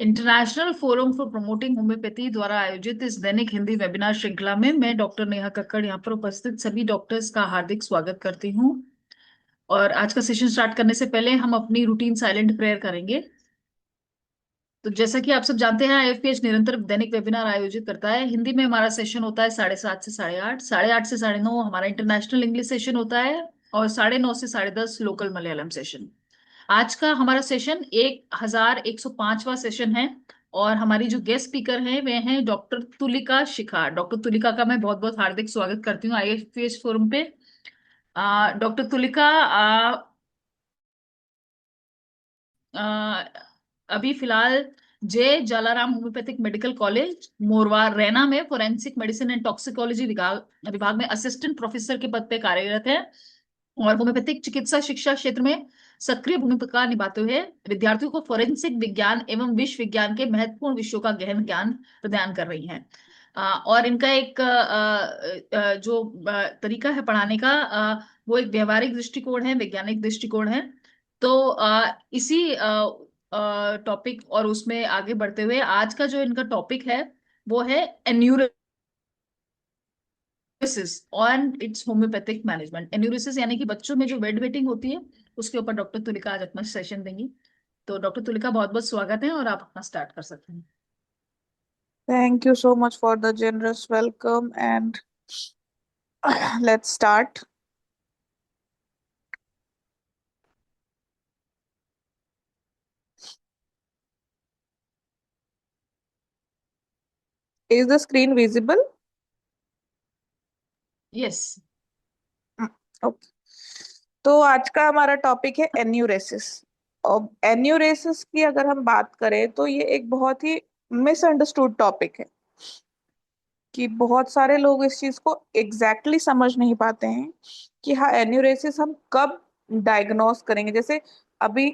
International forum for promoting homeopathy द्वारा आयोजित इस दैनिक हिंदी वेबिनार श्रृंखला में मैं डॉक्टर नेहा कक्कड़ यहाँ पर उपस्थित सभी डॉक्टर्स का हार्दिक स्वागत करती हूँ। और आज का सेशन स्टार्ट करने से पहले हम अपनी रूटीन साइलेंट प्रेयर करेंगे। तो जैसा कि आप सब जानते हैं, आईएफपीएच निरंतर दैनिक वेबिनार आयोजित करता है। हिंदी में हमारा सेशन होता है 7:30 से 8:30, 8:30 से 9:30 हमारा इंटरनेशनल इंग्लिश सेशन होता है, और 9:30 से 10:30 लोकल मलयालम सेशन। आज का हमारा सेशन 1105वां सेशन है। और हमारी जो गेस्ट स्पीकर हैं वे हैं डॉक्टर तुलिका शिखा। डॉक्टर तुलिका का मैं बहुत बहुत हार्दिक स्वागत करती हूँ आईएफपीएच फोरम पे। डॉक्टर तुलिका अ, अभी फिलहाल J Jalaram homeopathic medical college Morva Rena में फोरेंसिक मेडिसिन एंड टॉक्सिकोलॉजी विभाग विभाग में असिस्टेंट प्रोफेसर के पद पे कार्यरत है। और होम्योपैथिक चिकित्सा शिक्षा क्षेत्र में सक्रिय भूमिका निभाते हुए विद्यार्थियों को फोरेंसिक विज्ञान एवं विश्व विज्ञान के महत्वपूर्ण विषयों का गहन ज्ञान प्रदान कर रही हैं। और इनका एक जो तरीका है पढ़ाने का, वो एक व्यवहारिक दृष्टिकोण है, वैज्ञानिक दृष्टिकोण है। तो इसी टॉपिक और उसमें आगे बढ़ते हुए आज का जो इनका टॉपिक है वो है enuresis on it's homeopathic management. Enuresis यानी कि बच्चों में जो बेड वेटिंग होती है, उसके ऊपर डॉक्टर तुलिका आज अपना सेशन देंगी। तो डॉक्टर तुलिका, बहुत बहुत स्वागत है और आप अपना स्टार्ट कर सकते हैं। Thank you so much for the generous welcome and let's start. Is the screen visible? Yes. Okay. तो आज का हमारा टॉपिक है एन्यूरेसिस। और एन्यूरेसिस की अगर हम बात करें तो ये एक बहुत ही मिसअंडरस्टूड टॉपिक है कि बहुत सारे लोग इस चीज को एग्जैक्टली समझ नहीं पाते हैं कि हाँ एन्यूरेसिस हम कब डायग्नोस करेंगे। जैसे अभी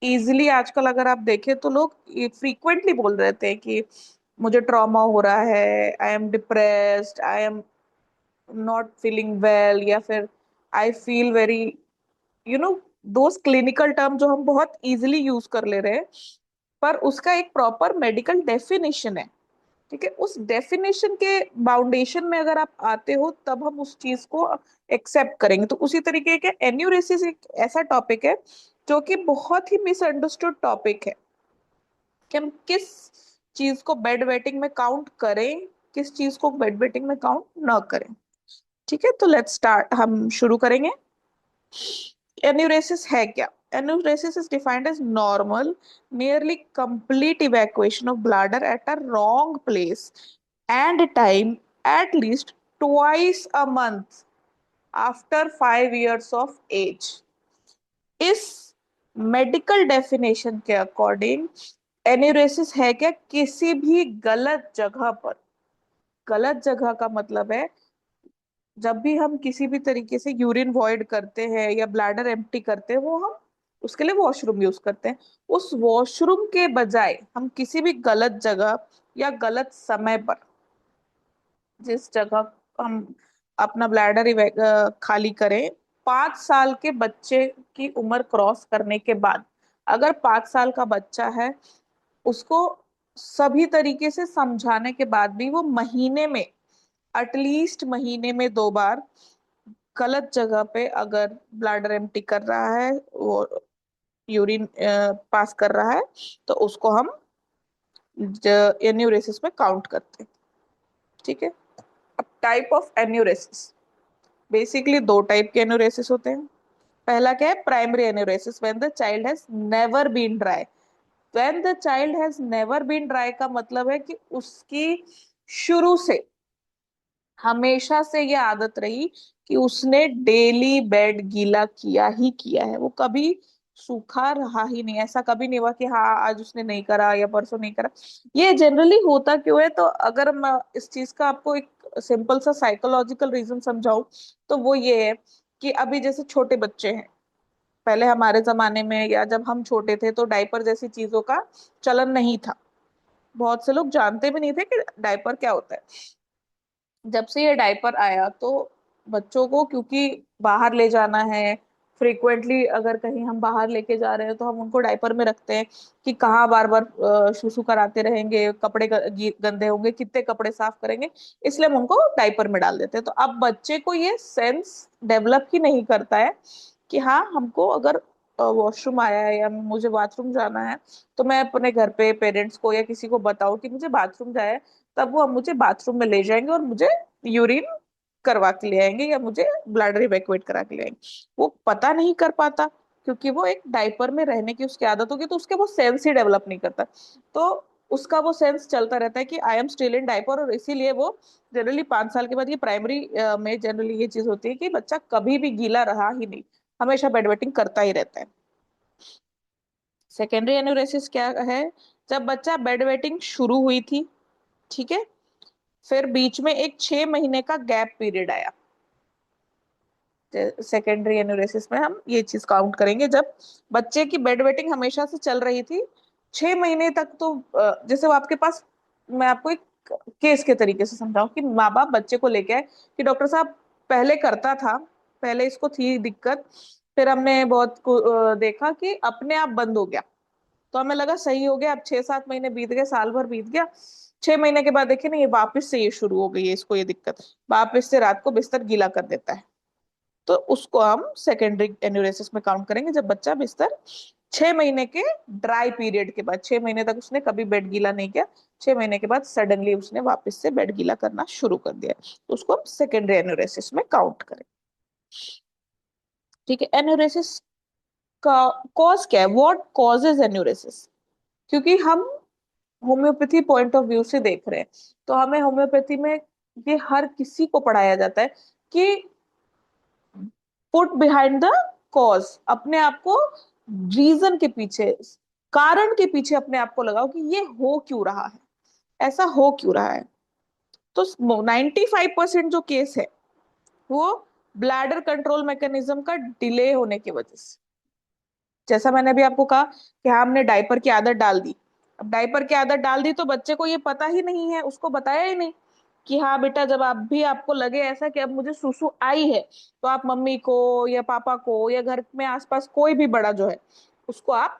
इजिली आजकल अगर आप देखें तो लोग फ्रीक्वेंटली बोल रहे थे कि मुझे ट्रॉमा हो रहा है, I am depressed, I am not feeling well, या फिर I feel very those clinical term जो हम बहुत इजिली यूज कर ले रहे हैं, पर उसका एक प्रॉपर मेडिकल डेफिनेशन है। ठीक है, उस डेफिनेशन के बाउंडेशन में अगर आप आते हो तब हम उस चीज को एक्सेप्ट करेंगे। तो उसी तरीके के एन्यूरेसिस एक ऐसा टॉपिक है जो कि बहुत ही मिसअंडरस्टूड टॉपिक है कि हम किस चीज को बेड वेटिंग में काउंट करें, किस चीज को बेड वेटिंग में काउंट ना करें। ठीक है, तो लेट्स स्टार्ट, हम शुरू करेंगे। एन्यूरेसिस है क्या? Enuresis is defined as normal nearly complete evacuation of bladder at a wrong place and time at least twice a month after 5 years of age. इस मेडिकल डेफिनेशन के अकॉर्डिंग एन्यूरेसिस है क्या? किसी भी गलत जगह पर, गलत जगह का मतलब है जब भी हम किसी भी तरीके से यूरिन वॉइड करते हैं या ब्लैडर एम्प्टी करते हैं, वो हम उसके लिए वॉशरूम यूज करते हैं। उस वॉशरूम के बजाय हम किसी भी गलत जगह या गलत समय पर, जिस जगह हम अपना ब्लैडर खाली करें, 5 साल के बच्चे की उम्र क्रॉस करने के बाद, अगर 5 साल का बच्चा है, उसको सभी तरीके से समझाने के बाद भी वो महीने में, एटलीस्ट महीने में 2 बार गलत जगह पे अगर ब्लैडर एम्प्टी कर रहा है, वो यूरिन पास कर रहा है, तो उसको हम एन्यूरेसिस में काउंट करते हैं। ठीक है, अब type of enuresis, basically 2 type के एन्यूरेसिस होते हैं। पहला क्या है? Primary enuresis, when the child has never been dry. When the child has never been dry का मतलब है कि उसकी शुरू से, हमेशा से ये आदत रही कि उसने डेली बेड गीला किया ही किया है, वो कभी सूखा रहा ही नहीं। ऐसा कभी नहीं हुआ कि हाँ आज उसने नहीं करा या परसों नहीं करा। ये जनरली होता क्यों है? तो अगर मैं इस चीज का आपको एक सिंपल सा साइकोलॉजिकल रीजन समझाऊं तो वो ये है कि अभी जैसे छोटे बच्चे हैं, पहले हमारे जमाने में या जब हम छोटे थे तो डायपर जैसी चीजों का चलन नहीं था। बहुत से लोग जानते भी नहीं थे कि डायपर क्या होता है। जब से ये डायपर आया तो बच्चों को, क्योंकि बाहर ले जाना है, फ्रीक्वेंटली अगर कहीं हम बाहर लेके जा रहे हैं तो हम उनको डायपर में रखते हैं कि कहाँ बार बार सुसु कराते रहेंगे, कपड़े गंदे होंगे, कितने कपड़े साफ करेंगे, इसलिए हम उनको डायपर में डाल देते हैं। तो अब बच्चे को ये सेंस डेवलप ही नहीं करता है कि हाँ, हमको अगर वॉशरूम आया है या मुझे बाथरूम जाना है, तो मैं अपने घर पे पेरेंट्स को या किसी को बताऊं कि मुझे बाथरूम जाए, तब वो मुझे बाथरूम में ले जाएंगे और मुझे यूरिन करवा के ले आएंगे या मुझे ब्लैडर इवैक्यूएट करा के ले आएंगे। वो पता नहीं कर पाता क्योंकि वो एक डायपर में रहने की उसकी आदत होगी, तो उसके वो सेंस ही डेवलप नहीं करता। तो उसका वो सेंस चलता रहता है कि I am still in diaper, और इसीलिए वो जनरली 5 साल के बाद, ये प्राइमरी में जनरली ये चीज होती है कि बच्चा कभी भी गीला रहा ही नहीं, हमेशा बेड वेटिंग करता ही रहता है। सेकेंडरी एन्यूरेसिस क्या है? जब बच्चा बेड वेटिंग शुरू हुई थी, ठीक है, फिर बीच में एक 6 महीने का गैप पीरियड आया। सेकेंडरी एन्यूरेसिस में हम ये चीज काउंट करेंगे जब बच्चे की बेड वेटिंग हमेशा से चल रही थी 6 महीने तक। तो जैसे वो आपके पास, मैं आपको एक केस के तरीके से समझाऊं कि माँ बाप बच्चे को लेके आए कि डॉक्टर साहब पहले करता था, पहले इसको थी दिक्कत, फिर हमने बहुत देखा कि अपने आप बंद हो गया, तो हमें लगा सही हो गया। अब 6-7 महीने बीत गए, साल भर बीत गया, 6 महीने के बाद देखे ना, ये वापस से ये शुरू हो गई है इसको ये दिक्कत, वापस से रात को बिस्तर गीला कर देता है। तो उसको हम सेकेंडरी एन्यूरेसिस में काउंट करेंगे जब बच्चा बिस्तर 6 महीने के ड्राई पीरियड के बाद, 6 महीने तक उसने कभी बेड गीला नहीं किया, 6 महीने के बाद सडनली उसने वापस से बेड गीला करना शुरू कर दिया, तो उसको हम सेकेंडरी एन्यूरेसिस में काउंट करें। ठीक है, एन्यूरेसिस का कॉज क्या है? What causes enuresis? क्योंकि हम होम्योपैथी पॉइंट ऑफ व्यू से देख रहे हैं, तो हमें होम्योपैथी में ये हर किसी को पढ़ाया जाता है कि पुट बिहाइंड द कॉज, अपने आप को रीजन के पीछे, कारण के पीछे अपने आप को लगाओ कि ये हो क्यों रहा है, ऐसा हो क्यों रहा है। तो 95% जो केस है वो ब्लैडर कंट्रोल मैकेनिज्म का डिले होने की वजह से। जैसा मैंने अभी आपको कहा कि हाँ, हमने डायपर की आदत डाल दी। अब डायपर की आदत डाल दी तो बच्चे को ये पता ही नहीं है, उसको बताया ही नहीं कि हाँ बेटा, जब आप भी आपको लगे ऐसा कि अब मुझे सुसु आई है, तो आप मम्मी को या पापा को या घर में आसपास कोई भी बड़ा जो है उसको आप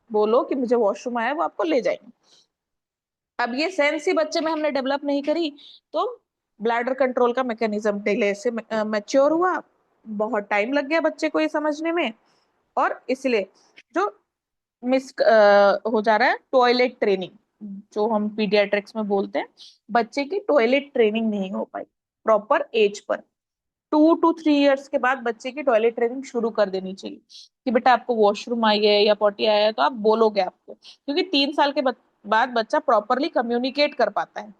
बोलो कि मुझे वॉशरूम आया, वो आपको ले जाएंगे। अब ये सेंस ही बच्चे में हमने डेवलप नहीं करी, तो ब्लैडर कंट्रोल का मैकेनिज्म डिले से मैच्योर हुआ, बहुत टाइम लग गया बच्चे को ये समझने में, और इसलिए जो मिस हो जा रहा है टॉयलेट ट्रेनिंग, जो हम पीडियाट्रिक्स में बोलते हैं, बच्चे की टॉयलेट ट्रेनिंग नहीं हो पाई proper as per. 2 to 3 years के बाद बच्चे की टॉयलेट ट्रेनिंग शुरू कर देनी चाहिए कि बेटा आपको वॉशरूम आई है या पॉटी आया है तो आप बोलोगे आपको, क्योंकि 3 साल के बाद बच्चा प्रॉपरली कम्युनिकेट कर पाता है।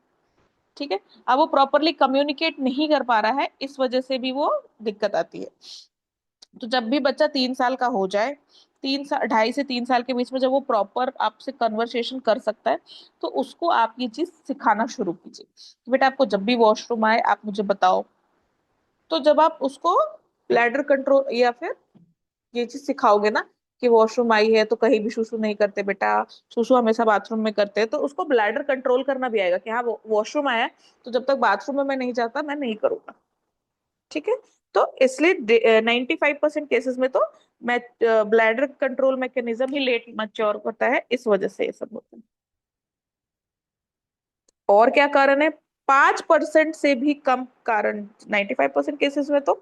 ठीक है, अब वो प्रॉपरली कम्युनिकेट नहीं कर पा रहा है, इस वजह से भी वो दिक्कत आती है। तो जब भी बच्चा 3 साल का हो जाए, 3 साल, 2.5 से 3 साल के बीच में जब वो प्रॉपर आपसे कन्वर्सेशन कर सकता है, तो उसको आप ये चीज सिखाना शुरू कीजिए कि बेटा आपको जब भी वॉशरूम आए आप मुझे बताओ। तो जब आप उसको ब्लैडर कंट्रोल या फिर ये चीज सिखाओगे ना कि वॉशरूम आई है तो कहीं भी सुसु नहीं करते बेटा, सुसु हमेशा बाथरूम में करते हैं, तो उसको ब्लैडर कंट्रोल करना भी आएगा कि हाँ, वॉशरूम आया है, तो जब तक बाथरूम में मैं नहीं जाता मैं नहीं करूंगा। ठीक है, तो इसलिए 95% केसेस में तो ब्लैडर कंट्रोल मैकेनिज्म ही लेट मैच्योर होता है, इस वजह से ये सब होता है। और क्या कारण है? 5% से भी कम कारण, 95% केसेस में तो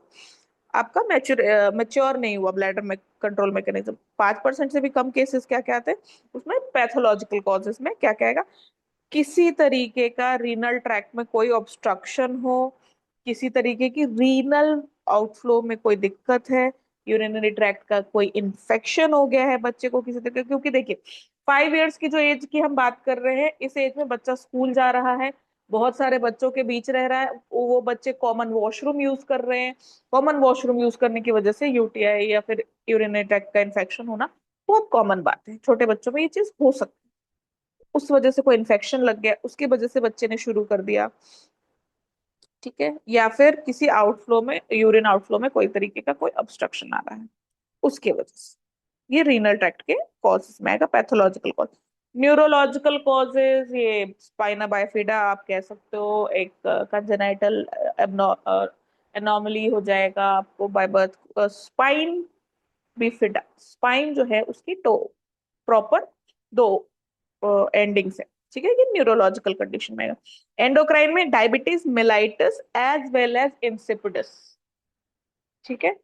आपका मैच्योर नहीं हुआ ब्लैडर में कंट्रोल मैकेनिज्म। 5% से भी कम केसेस क्या क्या आते हैं उसमें? पैथोलॉजिकल कॉजेस में क्या क्या आएगा? किसी तरीके का रीनल ट्रैक्ट में कोई ऑब्स्ट्रक्शन हो, किसी तरीके की रीनल आउटफ्लो में कोई दिक्कत है, यूरिनरी ट्रैक्ट का कोई इन्फेक्शन हो गया है बच्चे को किसी तरीके, क्योंकि देखिए 5 इयर्स की जो एज की हम बात कर रहे हैं, इस एज में बच्चा स्कूल जा रहा है, बहुत सारे बच्चों के बीच रह रहा है, वो बच्चे कॉमन वॉशरूम यूज कर रहे हैं, कॉमन वॉशरूम यूज करने की वजह से यूटीआई या फिर यूरिनरी ट्रैक्ट का इन्फेक्शन होना बहुत कॉमन बात है, छोटे बच्चों में ये चीज हो सकती है। उस वजह से कोई इन्फेक्शन लग गया, उसकी वजह से बच्चे ने शुरू कर दिया। ठीक है, या फिर किसी आउटफ्लो में, यूरिन आउटफ्लो में कोई तरीके का कोई ऑब्स्ट्रक्शन आ रहा है, उसके वजह से ये रीनल ट्रैक्ट के कॉजेस में आएगा। पैथोलॉजिकल कॉज, न्यूरोलॉजिकल कॉजेज, ये स्पाइना बाइफिडा आप कह सकते हो, एक कंजेनाइटल एनॉमली हो जाएगा आपको by birth. Spine bifida, spine जो है उसकी टो प्रॉपर दो एंडिंग्स है। ठीक है, ये न्यूरोलॉजिकल कंडीशन में एंडोक्राइन में diabetes mellitus as well as insipidus. ठीक है,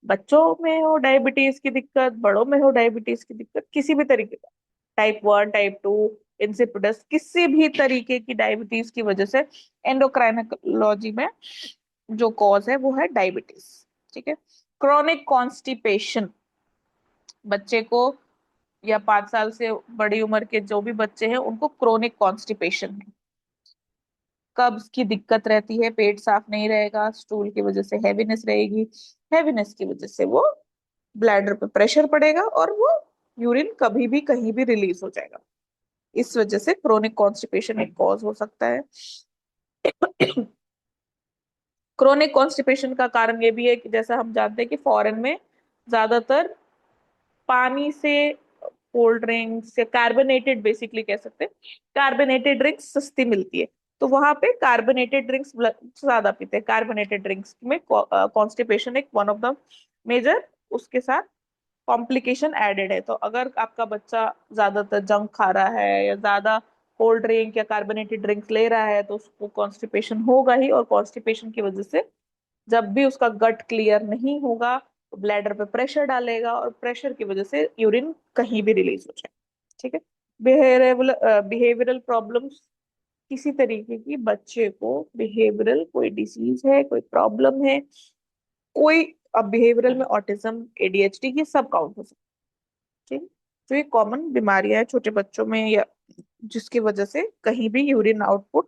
बच्चों में हो डायबिटीज की दिक्कत, बड़ों में हो डायबिटीज की दिक्कत, किसी भी तरीके का, टाइप 1 टाइप 2 इंसिपिडस, किसी भी तरीके की डायबिटीज की वजह से एंडोक्राइनोलॉजी में जो कॉज है वो है डायबिटीज। ठीक है, क्रोनिक कॉन्स्टिपेशन, बच्चे को या 5 साल से बड़ी उम्र के जो भी बच्चे हैं उनको क्रोनिक कॉन्स्टिपेशन है। कब्ज की दिक्कत रहती है, पेट साफ नहीं रहेगा, स्टूल की वजह से हैवीनेस रहेगी, हैवीनेस की वजह से वो ब्लैडर पे प्रेशर पड़ेगा और वो यूरिन कभी भी कहीं भी रिलीज हो जाएगा। इस वजह से क्रोनिक कॉन्स्टिपेशन एक कॉज हो सकता है। क्रोनिक कॉन्स्टिपेशन का कारण ये भी है कि जैसा हम जानते हैं कि फॉरेन में ज्यादातर पानी से कोल्ड ड्रिंक्स या कार्बोनेटेड, बेसिकली कह सकते हैं कार्बोनेटेड ड्रिंक्स सस्ती मिलती है, तो वहां पे कार्बोनेटेड ड्रिंक्स ज्यादा पीते हैं। कार्बोनेटेड ड्रिंक्स में कॉन्स्टिपेशन एक वन ऑफ द मेजर उसके साथ कॉम्प्लिकेशन एडेड है। तो अगर आपका बच्चा ज्यादातर जंक खा रहा है या ज्यादा कोल्ड ड्रिंक या कार्बोनेटेड ड्रिंक्स ले रहा है तो उसको कॉन्स्टिपेशन होगा ही, और कॉन्स्टिपेशन की वजह से जब भी उसका गट क्लियर नहीं होगा तो ब्लैडर पे प्रेशर डालेगा और प्रेशर की वजह से यूरिन कहीं भी रिलीज हो जाए। ठीक है, बिहेवियरल बिहेवियरल प्रॉब्लम्स, किसी तरीके की बच्चे को बिहेवियरल कोई डिसीज है, कोई प्रॉब्लम है, कोई, अब बिहेवियरल में ऑटिज्म, एडीएचडी, ये सब काउंट हो सकते हैं। ठीक, तो ये कॉमन बीमारियां हैं छोटे बच्चों में या जिसकी वजह से कहीं भी यूरिन आउटपुट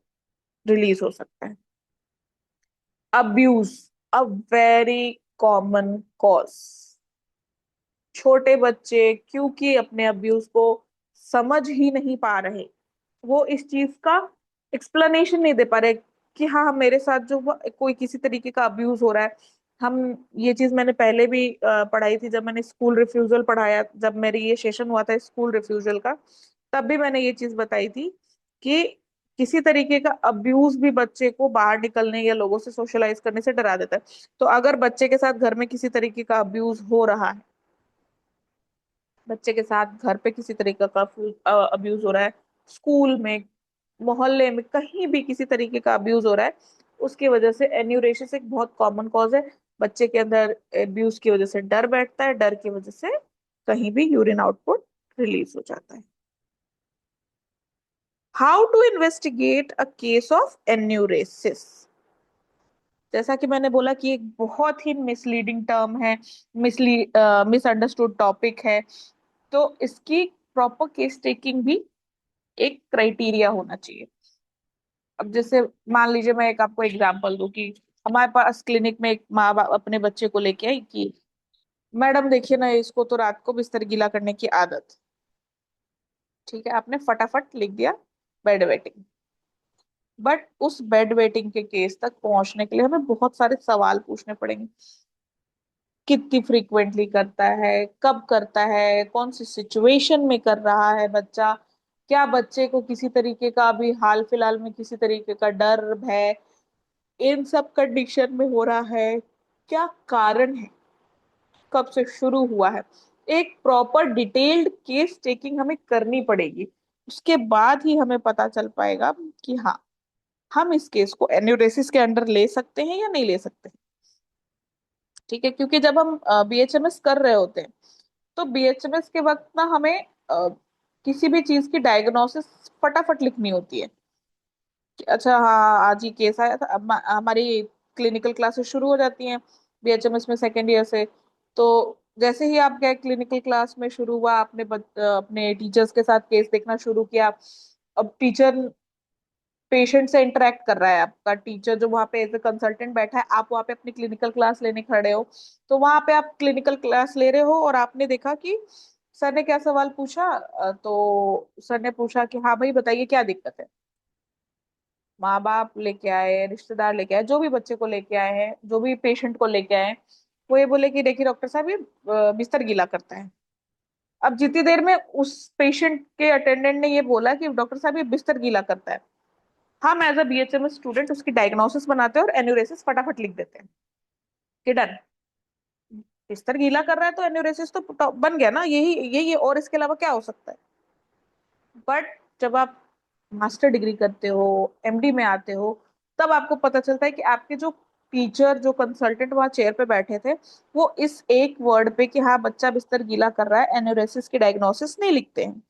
रिलीज हो सकता है। Abuse, a very common cause. छोटे बच्चे क्योंकि अपने अब्यूज को समझ ही नहीं पा रहे, वो इस चीज का एक्सप्लेनेशन नहीं दे पा रहे कि हाँ मेरे साथ जो हुआ कोई किसी तरीके का अब्यूज हो रहा है। हम, ये चीज मैंने पहले भी पढ़ाई थी जब मैंने स्कूल रिफ्यूजल पढ़ाया, जब मेरी ये सेशन हुआ था स्कूल रिफ्यूजल का, तब भी मैंने ये चीज बताई थी कि किसी तरीके का अब्यूज भी बच्चे को बाहर निकलने या लोगों से सोशलाइज करने से डरा देता है। तो अगर बच्चे के साथ घर में किसी तरीके का अब्यूज हो रहा है, बच्चे के साथ घर पे किसी तरीके का अब्यूज हो रहा है, स्कूल में, मोहल्ले में, कहीं भी किसी तरीके का अब्यूज हो रहा है, उसकी वजह से एन्यूरेसिस एक बहुत कॉमन कॉज है। बच्चे के अंदर अब्यूज की वजह से डर बैठता है, डर की वजह से कहीं भी यूरिन आउटपुट रिलीज हो जाता है। How to investigate a case of enuresis, जैसा कि मैंने बोला कि एक बहुत ही मिसलीडिंग टर्म है, मिसअंडरस्टूड टॉपिक है, तो इसकी प्रॉपर केस टेकिंग भी एक क्राइटेरिया होना चाहिए। अब जैसे मान लीजिए मैं एक आपको एग्जांपल दूं कि हमारे पास क्लिनिक में एक माँ बाप अपने बच्चे को लेके आई कि मैडम देखिए ना, इसको तो रात को बिस्तर गीला करने की आदत। ठीक है, आपने फटाफट लिख दिया बेड वेटिंग, बट उस बेड वेटिंग के केस तक पहुंचने के लिए हमें बहुत सारे सवाल पूछने पड़ेंगे। कितनी फ्रीक्वेंटली करता है, कब करता है, कौन सी सिचुएशन में कर रहा है बच्चा, क्या बच्चे को किसी तरीके का अभी हाल फिलहाल में किसी तरीके का डर भय इन सब कंडीशन में हो रहा है, क्या कारण है, कब से शुरू हुआ है। एक प्रॉपर डिटेल्ड केस टेकिंग हमें करनी पड़ेगी, उसके बाद ही हमें पता चल पाएगा कि हाँ हम इस केस को एन्यूरेसिस के अंडर ले सकते हैं या नहीं ले सकते। ठीक है, क्योंकि जब हम बीएचएमएस कर रहे होते हैं तो बीएचएमएस के वक्त ना हमें किसी भी चीज की डायग्नोसिस फटाफट लिखनी होती है कि अच्छा हाँ आज ही केस आया था। अब हमारी क्लिनिकल क्लासेस शुरू हो जाती हैं बीएचएमएस में सेकेंड ईयर से। तो जैसे ही आप गए क्लिनिकल क्लास में शुरू हुआ, आपने अपने टीचर्स के साथ केस देखना शुरू किया। अब टीचर पेशेंट से इंटरेक्ट कर रहा है, आपका टीचर जो वहां पे एज ए कंसल्टेंट बैठा है, आप वहां पे अपनी क्लिनिकल क्लास लेने खड़े हो। तो वहां पे आप क्लिनिकल क्लास ले रहे हो और आपने देखा कि सर ने क्या सवाल पूछा, तो सर ने पूछा कि हाँ भाई बताइए क्या दिक्कत है। माँ बाप लेके आए, रिश्तेदार लेके आए, जो भी बच्चे को लेके आए हैं, जो भी पेशेंट को लेके आए हैं, वो ये बोले कि देखिए डॉक्टर साहब ये बिस्तर गीला करता है। अब जितनी देर में उस पेशेंट के अटेंडेंट ने ये बोला कि डॉक्टर साहब ये बिस्तर गीला करता है, हम एज अ बीएचएमएस स्टूडेंट उसकी डायग्नोसिस बनाते हैं और एन्यूरेसिस फटाफट लिख देते हैं कि डन, बिस्तर गीला कर रहा है तो एन्यूरेसिस तो बन गया ना, यही यही, और इसके अलावा क्या हो सकता है। बट जब आप मास्टर डिग्री करते हो, एमडी में आते हो, तब आपको पता चलता है कि आपके जो टीचर, जो कंसल्टेंट वहां चेयर पे बैठे थे, वो इस एक वर्ड पे कि हाँ बच्चा बिस्तर गीला कर रहा है, एन्यूरेसिस की डायग्नोसिस नहीं लिखते हैं।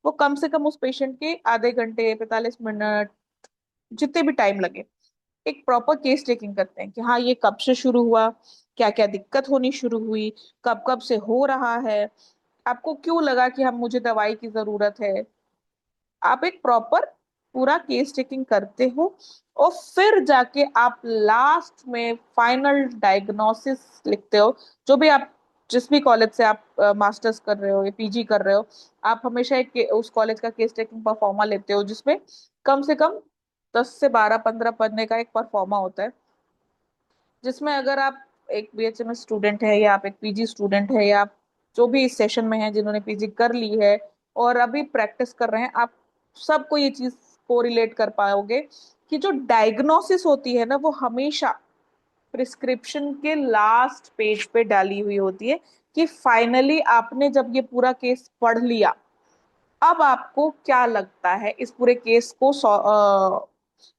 वो कम से कम उस पेशेंट के आधे घंटे, 45 मिनट, जितने भी टाइम लगे, एक प्रॉपर केस टेकिंग करते हैं कि हाँ ये कब से शुरू हुआ, क्या क्या दिक्कत होनी शुरू हुई, कब कब से हो रहा है, आपको क्यों लगा कि हम मुझे दवाई की जरूरत है। आप एक प्रॉपर पूरा केस टेकिंग करते हो, और फिर जाके आप लास्ट में फाइनल डायग्नोसिस लिखते हो। जो भी आप, जिस भी कॉलेज से आप मास्टर्स कर रहे हो या पीजी कर रहे हो, आप हमेशा उस कॉलेज का केस टेकिंग परफॉर्मा लेते हो, जिसमें कम से कम 10 से 12 15 पन्ने का एक परफॉर्मा होता है, जिसमें अगर आप एक बीएचएमएस स्टूडेंट है, या आप एक पीजी स्टूडेंट है, या आप जो भी इस सेशन में है जिन्होंने पीजी कर ली है और अभी प्रैक्टिस कर रहे हैं, आप सबको ये चीज को रिलेट कर पाओगे कि जो डायग्नोसिस होती है ना, वो हमेशा प्रिस्क्रिप्शन के लास्ट पेज पे डाली हुई होती है, कि फाइनली आपने जब ये पूरा केस पढ़ लिया, अब आपको क्या लगता है इस पूरे केस को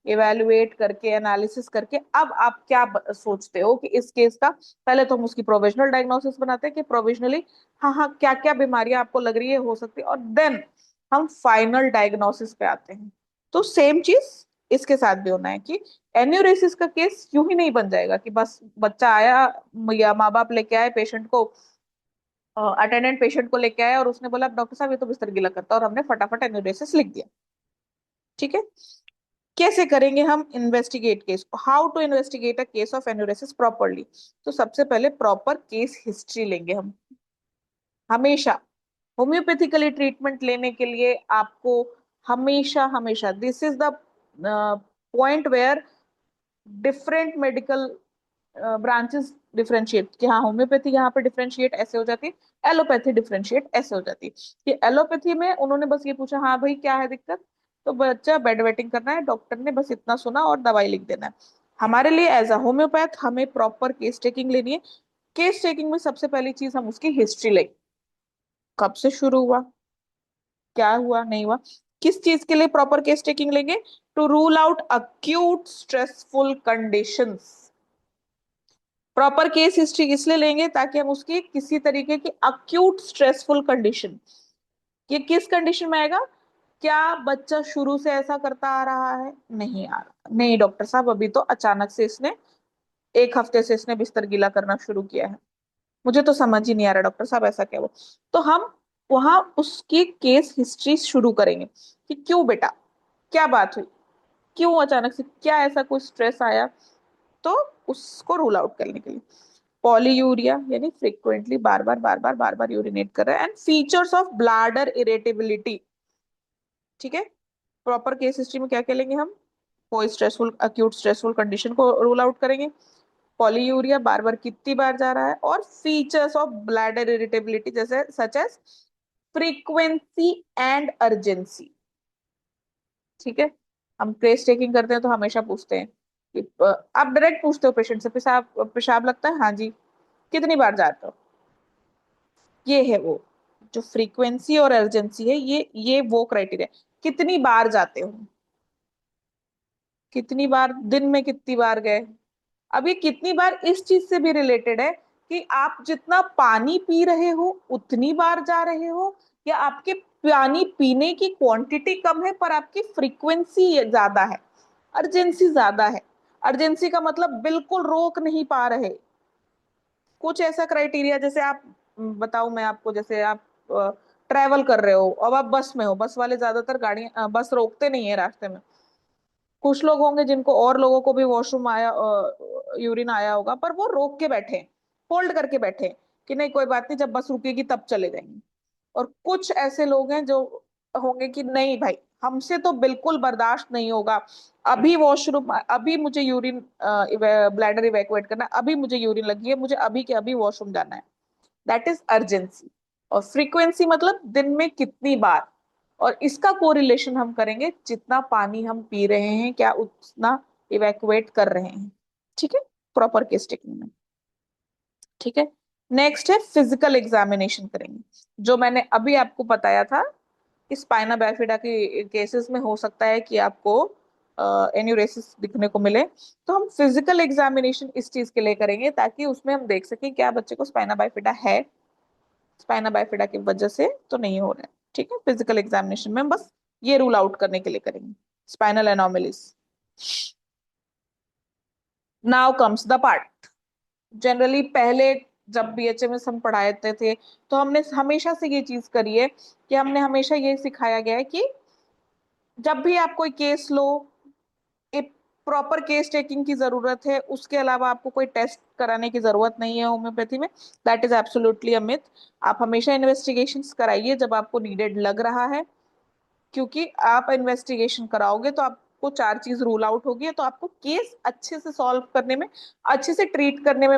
इवेलुएट करके, एनालिसिस करके, अब आप क्या सोचते हो कि इस केस का, पहले तो हम उसकी प्रोविजनल डायग्नोसिस बनाते हैं कि प्रोविजनली हाँ हाँ क्या क्या बीमारियां आपको लग रही है, हो सकती है, और देन हम फाइनल डायग्नोसिस पे आते हैं। तो सेम चीज इसके साथ भी होना है कि एन्यूरेसिस का केस यूं ही नहीं बन जाएगा कि बस बच्चा आया या माँ बाप लेके आए पेशेंट को, अटेंडेंट पेशेंट को लेके आया और उसने बोला डॉक्टर साहब ये तो बिस्तर गीला करता है, और हमने फटाफट एन्यूरेसिस लिख दिया। ठीक है। कैसे करेंगे हम इन्वेस्टिगेट केस को, how to investigate a case of enuresis properly. तो सबसे पहले प्रॉपर केस हिस्ट्री लेंगे हम हमेशा। होम्योपैथिकली ट्रीटमेंट लेने के लिए आपको हमेशा हमेशा, this is the point where different medical branches differentiate, कि हाँ होम्योपैथी यहाँ पे डिफरेंशिएट ऐसे हो जाती है, एलोपैथी डिफरेंशिएट ऐसे हो जाती है। कि एलोपैथी में उन्होंने बस ये पूछा हाँ भाई क्या है दिक्कत, तो बच्चा बेड वेटिंग करना है, डॉक्टर ने बस इतना सुना और दवाई लिख देना है। हमारे लिए एज अ होम्योपैथ हमें प्रॉपर केस टेकिंग लेनी है। केस टेकिंग में सबसे पहली चीज हम उसकी हिस्ट्री लेंगे, कब से शुरू हुआ, क्या हुआ नहीं हुआ। किस चीज के लिए प्रॉपर केस टेकिंग लेंगे, to rule out acute stressful conditions. Proper case history इसलिए लेंगे ताकि हम उसकी किसी तरीके की अक्यूट स्ट्रेसफुल कंडीशन, ये किस कंडीशन में आएगा, क्या बच्चा शुरू से ऐसा करता आ रहा है, नहीं आ रहा, नहीं डॉक्टर साहब अभी तो अचानक से इसने, एक हफ्ते से इसने बिस्तर गीला करना शुरू किया है, मुझे तो समझ ही नहीं आ रहा डॉक्टर साहब ऐसा क्या हुआ। तो हम वहां उसकी केस हिस्ट्री शुरू करेंगे कि क्यों बेटा, क्या बात हुई, क्यों अचानक से, क्या ऐसा कोई स्ट्रेस आया। तो उसको रूल आउट करने के लिए पॉलीयूरिया, यानी फ्रिक्वेंटली बार बार यूरिनेट कर रहा है, and features of bladder irritability. ठीक है। प्रॉपर केस हिस्ट्री में क्या क्या लेंगे हम, कोई स्ट्रेसफुल अक्यूट स्ट्रेसफुल कंडीशन को रूल आउट करेंगे, पॉलीयूरिया बार बार कितनी बार जा रहा है, और फीचर्स ऑफ ब्लैडर इरिटेबिलिटी जैसे such as frequency and urgency. ठीक है। हम केस टेकिंग करते हैं तो हमेशा पूछते हैं कि आप डायरेक्ट पूछते हो पेशेंट से, पेशाब पेशाब लगता है, हाँ जी, कितनी बार जाते हो। ये है वो, जो फ्रीक्वेंसी और अर्जेंसी है, ये वो क्राइटेरिया, कितनी बार जाते हो, कितनी बार दिन में कितनी बार गए। अब ये कितनी बार इस चीज से भी रिलेटेड है कि आप जितना पानी पी रहे हो उतनी बार जा रहे हो, या आपके पानी पीने की क्वांटिटी कम है पर आपकी फ्रीक्वेंसी ज्यादा है, अर्जेंसी ज्यादा है। अर्जेंसी का मतलब बिल्कुल रोक नहीं पा रहे, कुछ ऐसा क्राइटेरिया, जैसे आप बताओ मैं आपको, जैसे आप ट्रेवल कर रहे हो, अब आप बस में हो, बस वाले ज्यादातर गाड़ी बस रोकते नहीं है रास्ते में। कुछ लोग होंगे जिनको और लोगों को भी वॉशरूम आया, यूरिन आया होगा, पर वो रोक के बैठे, होल्ड करके बैठे कि नहीं कोई बात नहीं, जब बस रुकेगी तब चले जाएंगे। और कुछ ऐसे लोग हैं जो होंगे कि नहीं भाई, हमसे तो बिल्कुल बर्दाश्त नहीं होगा, अभी वॉशरूम, अभी मुझे यूरिन ब्लैडर इवैक्यूएट करना है, अभी मुझे यूरिन लगी है, मुझे अभी के अभी वॉशरूम जाना है। That is urgency. और फ्रीक्वेंसी मतलब दिन में कितनी बार, और इसका कोरिलेशन हम करेंगे जितना पानी हम पी रहे हैं क्या उतना इवैक्यूएट कर रहे हैं। ठीक है। प्रॉपर केस टेकिंग में। ठीक है। नेक्स्ट है फिजिकल एग्जामिनेशन करेंगे। जो मैंने अभी आपको बताया था, स्पाइना बैफिडा के केसेस में हो सकता है कि आपको एन्यूरेसिस दिखने को मिले। तो हम फिजिकल एग्जामिनेशन इस चीज के लिए करेंगे ताकि उसमें हम देख सकें क्या बच्चे को स्पाइना बाइफिडा है, स्पाइना बाइफिडा की वजह से तो नहीं हो रहा है। ठीक है, फिजिकल एग्जामिनेशन में हम बस ये रूल आउट करने के लिए करेंगे, spinal anomalies. Now comes the part. Generally पहले जब बीएचएमएस हम पढ़ाते थे तो हमने हमेशा से ये चीज करी है कि हमने हमेशा ये सिखाया गया है कि जब भी आप कोई केस लो, एक प्रॉपर केस टेकिंग की जरूरत है, उसके अलावा आपको कोई टेस्ट कराने की जरूरत नहीं है होम्योपैथी में। That is absolutely a myth. आप हमेशा इन्वेस्टिगेशंस कराइए जब आपको नीडेड लग रहा है, क्योंकि आप इन्वेस्टिगेशन कराओगे तो आपको चार चीज रूल आउट होगी, तो आपको केस अच्छे से सॉल्व करने में, अच्छे से ट्रीट करने में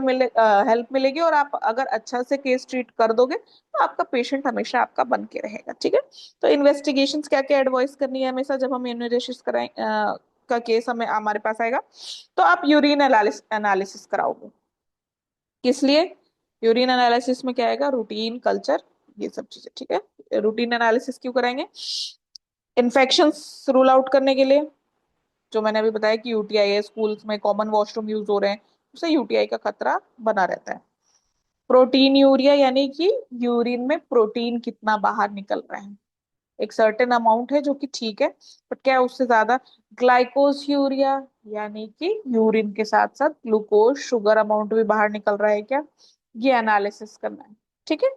हेल्प मिलेगी। और आप अगर अच्छा से केस ट्रीट कर दोगे तो आपका पेशेंट हमेशा आपका बन के रहेगा। ठीक है, तो इन्वेस्टिगेशंस क्या क्या एडवाइस करनी है हमेशा जब हम इम्यूनाइजेशन कराएं का केस हमें हमारे पास आएगा, तो आप यूरिन एनालिसिस कराओगे। किस लिए? यूरिन एनालिसिस में क्या आएगा? रूटीन, कल्चर, ये सब चीजें। ठीक है, रूटीन एनालिसिस क्यों कराएंगे? इन्फेक्शंस रूल आउट करने के लिए। जो मैंने अभी बताया कि यूटीआई है, स्कूल्स में कॉमन वॉशरूम यूज हो रहे हैं, उससे यूटीआई का खतरा बना रहता है। प्रोटीन यूरिया, यानी कि यूरिन में प्रोटीन कितना बाहर निकल रहा है। एक सर्टेन अमाउंट है जो कि ठीक है, बट क्या है उससे ज्यादा? ग्लाइकोज यूरिया, यानी कि यूरिन के साथ साथ ग्लूकोज शुगर अमाउंट भी बाहर निकल रहा है क्या, ये एनालिसिस करना है। ठीक है,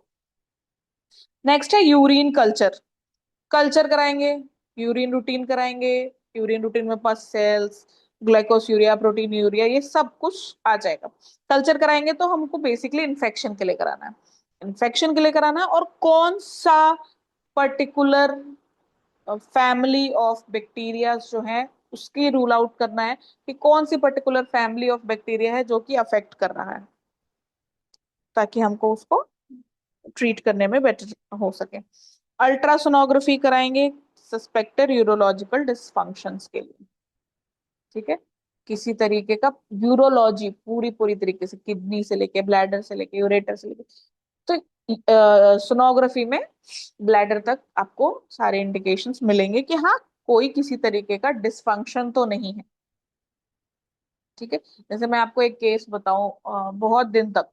नेक्स्ट है यूरिन कल्चर। कल्चर कराएंगे, यूरिन रूटीन कराएंगे। यूरिन रूटीन में पस सेल्स, ग्लाइकोस यूरिया, प्रोटीन यूरिया, ये सब कुछ आ जाएगा। कल्चर कराएंगे तो हमको बेसिकली इन्फेक्शन के लिए कराना है, इन्फेक्शन के लिए कराना है। और कौन सा पर्टिकुलर फैमिली ऑफ बैक्टीरिया जो है उसकी रूल आउट करना है कि कौन सी पर्टिकुलर फैमिली ऑफ बैक्टीरिया है जो कि अफेक्ट कर रहा है, ताकि हमको उसको ट्रीट करने में बेटर हो सके। अल्ट्रासोनोग्राफी कराएंगे सस्पेक्टेड यूरोलॉजिकल डिसफंक्शंस के लिए। ठीक है, किसी तरीके का यूरोलॉजी पूरी पूरी तरीके से, किडनी से लेके ब्लैडर से लेके यूरेटर से लेके, तो सोनोग्राफी में ब्लैडर तक आपको सारे इंडिकेशंस मिलेंगे कि हाँ कोई किसी तरीके का डिसफंक्शन तो नहीं है। ठीक है, जैसे मैं आपको एक केस बताऊं, बहुत दिन तक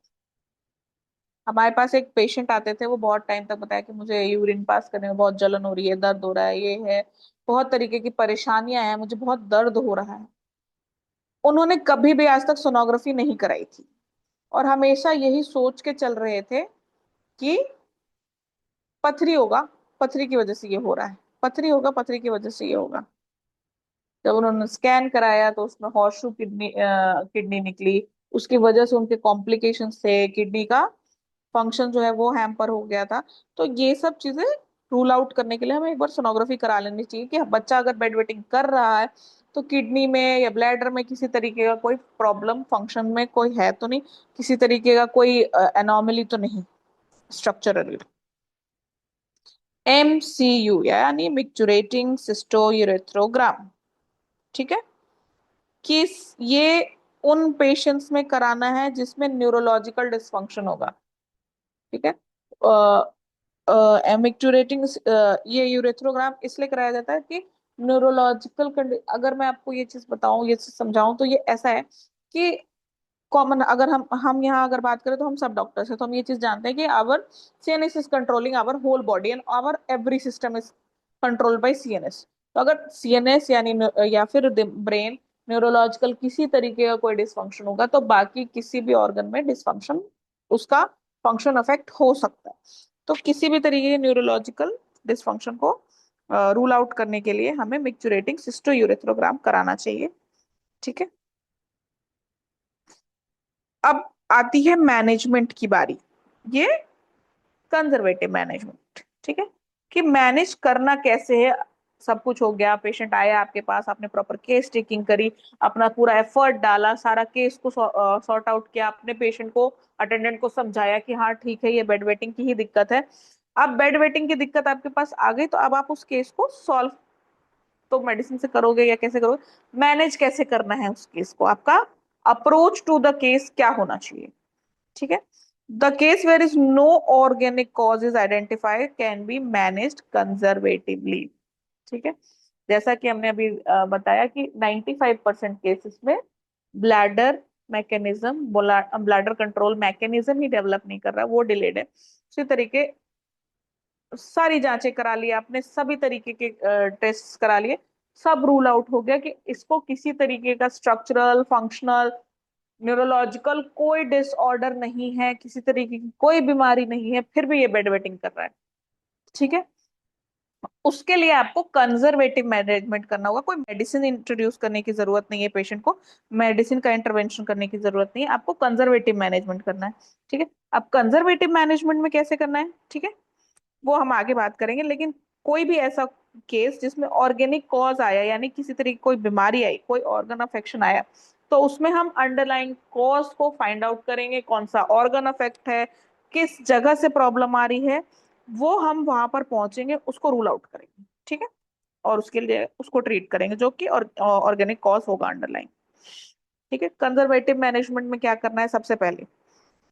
हमारे पास एक पेशेंट आते थे, वो बहुत टाइम तक बताया कि मुझे यूरिन पास करने में बहुत जलन हो रही है, दर्द हो रहा है, ये है, बहुत तरीके की परेशानियां हैं, मुझे बहुत दर्द हो रहा है। उन्होंने कभी भी आज तक सोनोग्राफी नहीं कराई थी और हमेशा यही सोच के चल रहे थे कि पथरी होगा, पथरी की वजह से ये हो रहा है, पथरी होगा, पथरी की वजह से ये होगा। जब उन्होंने स्कैन कराया तो उसमें हॉर्शू किडनी किडनी निकली, उसकी वजह से उनके कॉम्प्लिकेशंस थे, किडनी का फंक्शन जो है वो हैम्पर हो गया था। तो ये सब चीजें रूल आउट करने के लिए हमें एक बार सोनोग्राफी करा लेनी चाहिए कि बच्चा अगर बेड वेटिंग कर रहा है तो किडनी में या ब्लैडर में किसी तरीके का कोई प्रॉब्लम, फंक्शन में कोई है तो नहीं, किसी तरीके का कोई एनॉमली तो नहीं स्ट्रक्चरली। एमसीयू यानी मिक्चुरेटिंग सिस्टोयूरेथ्रोग्राम। ठीक है, किस ये उन पेशेंट्स में कराना है जिसमें न्यूरोलॉजिकल डिसफंक्शन होगा। ठीक है, मिक्चुरेटिंग ये यूरेथ्रोग्राम इसलिए कराया जाता है कि न्यूरोलॉजिकल अगर मैं आपको ये चीज बताऊं, ये चीज समझाऊं, तो ये ऐसा है कि कॉमन, अगर हम यहाँ अगर बात करें तो हम सब डॉक्टर्स हैं, तो हम ये चीज जानते हैं कि our CNS is controlling our whole body and our every system is controlled by CNS. तो अगर सीएनएस यानी या फिर ब्रेन न्यूरोलॉजिकल किसी तरीके का कोई डिसफंक्शन होगा तो बाकी किसी भी ऑर्गन में डिसफंक्शन, उसका फंक्शन अफेक्ट हो सकता है। तो किसी भी तरीके के न्यूरोलॉजिकल डिसफंक्शन को रूल आउट करने के लिए हमें मिक्चुरेटिंग सिस्टोयूरेथ्रोग्राम कराना चाहिए। ठीक है, अब आती है मैनेजमेंट की बारी, ये कंजर्वेटिव मैनेजमेंट। ठीक है, कि मैनेज करना कैसे है। सब कुछ हो गया, पेशेंट आया आपके पास, आपने प्रॉपर केस टेकिंग करी, अपना पूरा एफर्ट डाला, सारा केस को सॉर्ट आउट किया, आपने पेशेंट को, अटेंडेंट को समझाया कि हाँ ठीक है ये बेड वेटिंग की ही दिक्कत है। अब बेड वेटिंग की दिक्कत आपके पास आ गई तो अब आप उस केस को सॉल्व तो मेडिसिन से करोगे या कैसे करोगे, मैनेज कैसे करना है उस केस को, आपका अप्रोच टू द केस क्या होना चाहिए। ठीक है, The case where is no organic cause is identified can be managed conservatively. ठीक है, जैसा कि हमने अभी बताया कि 95% केसेस में bladder mechanism, bladder control mechanism ही डेवलप नहीं कर रहा, वो डिलेड है। उसी तरीके सारी जांचें करा ली आपने, सभी तरीके के टेस्ट करा लिए, सब रूल आउट हो गया कि इसको किसी तरीके का स्ट्रक्चरल, फंक्शनल, न्यूरोलॉजिकल कोई डिसऑर्डर नहीं है, किसी तरीके की कोई बीमारी नहीं है, फिर भी ये बेड वेटिंग कर रहा है। ठीक है, उसके लिए आपको कंजर्वेटिव मैनेजमेंट करना होगा। कोई मेडिसिन इंट्रोड्यूस करने की जरूरत नहीं है पेशेंट को, मेडिसिन का इंटरवेंशन करने की जरूरत नहीं है, आपको कंजर्वेटिव मैनेजमेंट करना है। ठीक है, अब कंजर्वेटिव मैनेजमेंट में कैसे करना है, ठीक है, वो हम आगे बात करेंगे। लेकिन कोई भी ऐसा केस जिसमें ऑर्गेनिक कॉज आया, यानी किसी तरह की कोई बीमारी आई, कोई ऑर्गन अफेक्शन आया, तो उसमें हम अंडरलाइंग कॉज को फाइंड आउट करेंगे, कौन सा ऑर्गन अफेक्ट है, किस जगह से प्रॉब्लम आ रही है, वो हम वहां पर पहुंचेंगे, उसको रूल आउट करेंगे। ठीक है, और उसके लिए उसको ट्रीट करेंगे जो कि ऑर्गेनिक कॉज होगा अंडरलाइंग। ठीक है, कंजर्वेटिव मैनेजमेंट में क्या करना है, सबसे पहले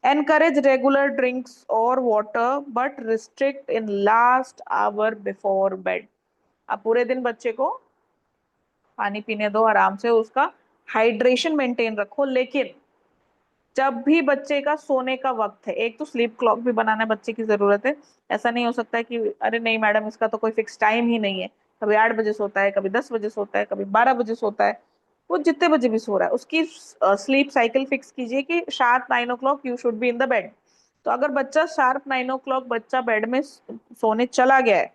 encourage regular drinks or water but restrict in last hour before bed। आप पूरे दिन बच्चे को पानी पीने दो, आराम से उसका हाइड्रेशन मेंटेन रखो, लेकिन जब भी बच्चे का सोने का वक्त है, एक तो स्लीप क्लॉक भी बनाना बच्चे की जरूरत है। ऐसा नहीं हो सकता है कि अरे नहीं मैडम इसका तो कोई फिक्स टाइम ही नहीं है, कभी 8 बजे सोता है, कभी 10 बजे सोता है, कभी 12 बजे सोता है, वो जितने बजे भी सो रहा है उसकी स्लीप साइकिल फिक्स कीजिए कि sharp 9 o'clock you should be in the bed. तो अगर बच्चा शार्प 9 o'clock बच्चा बेड में सोने चला गया है,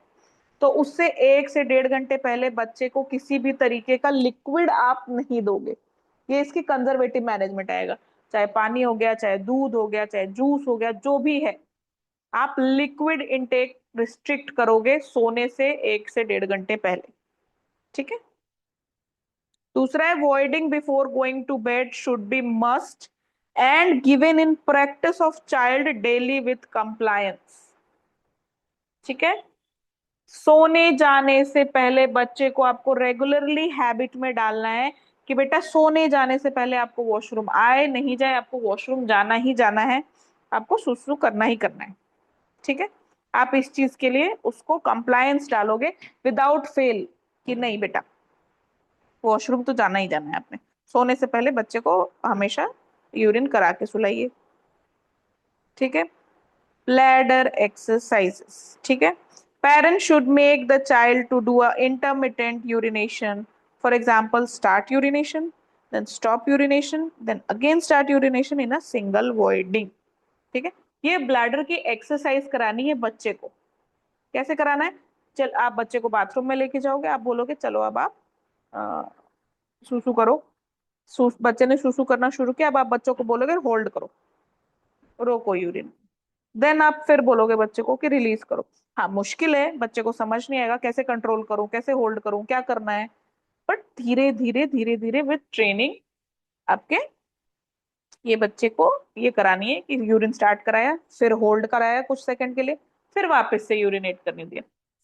तो उससे 1 से 1.5 घंटे पहले बच्चे को किसी भी तरीके का लिक्विड आप नहीं दोगे। ये इसकी कंजर्वेटिव मैनेजमेंट आएगा, चाहे पानी हो गया, चाहे दूध हो गया, चाहे जूस हो गया, जो भी है, आप लिक्विड इनटेक रिस्ट्रिक्ट करोगे सोने से 1 से 1.5 घंटे पहले। ठीक है, दूसरा है avoiding before going to bed should be must and given in practice of child daily with compliance. ठीक है, सोने जाने से पहले बच्चे को आपको रेगुलरली हैबिट में डालना है कि बेटा सोने जाने से पहले आपको वॉशरूम आए नहीं जाए, आपको वॉशरूम जाना ही जाना है, आपको सुसु करना ही करना है। ठीक है, आप इस चीज के लिए उसको कंप्लायंस डालोगे विदाउट फेल कि नहीं बेटा वॉशरूम तो जाना ही जाना है आपने, सोने से पहले बच्चे को हमेशा यूरिन करा के सुलाइए। ठीक है, bladder exercises। ठीक है, parents should make the child to do a intermittent urination, for example start urination, then stop urination, then again start urination in a single voiding। ठीक है, ये ब्लैडर की एक्सरसाइज करानी है बच्चे को। कैसे कराना है, चल आप बच्चे को बाथरूम में लेके जाओगे, आप बोलोगे चलो अब आप सुसु करो, बच्चे ने सुसु करना शुरू किया, अब आप बच्चों को बोलोगे होल्ड करो, रोको यूरिन, देन आप फिर बोलोगे बच्चे को कि रिलीज करो। हाँ मुश्किल है, बच्चे को समझ नहीं आएगा कैसे कंट्रोल करूं, कैसे होल्ड करूं, क्या करना है, बट धीरे धीरे धीरे धीरे विद ट्रेनिंग आपके ये बच्चे को ये करानी है कि यूरिन स्टार्ट कराया, फिर होल्ड कराया कुछ सेकंड के लिए, फिर वापस से यूरिनेट करने दिया,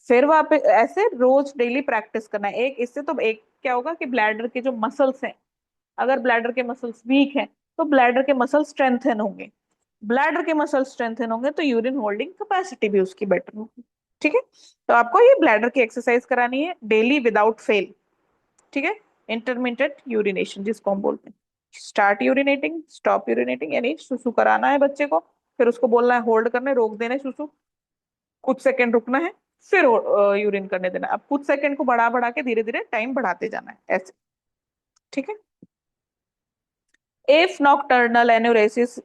फिर वापस, ऐसे रोज डेली प्रैक्टिस करना है। एक इससे तो एक क्या होगा कि ब्लैडर के जो मसल्स हैं, अगर ब्लैडर के मसल्स वीक हैं तो ब्लैडर के मसल स्ट्रेंथन होंगे, ब्लैडर के मसल स्ट्रेंथन होंगे तो यूरिन होल्डिंग कैपेसिटी भी उसकी बेटर होगी। ठीक है, तो आपको ये ब्लैडर की एक्सरसाइज करानी है डेली विदाउट फेल। ठीक है, इंटरमिटेंट यूरिनेशन जिसको हम बोलते हैं, स्टार्ट यूरिनेटिंग स्टॉप यूरिनेटिंग, यानी सुसु कराना है बच्चे को, फिर उसको बोलना है होल्ड करना है, रोक देना है सुसु, कुछ सेकंड रुकना है, फिर यूरिन करने देना है। अब कुछ सेकंड को बढ़ा बढ़ा के धीरे धीरे टाइम बढ़ाते जाना है ऐसे। ठीक है, if nocturnal enuresis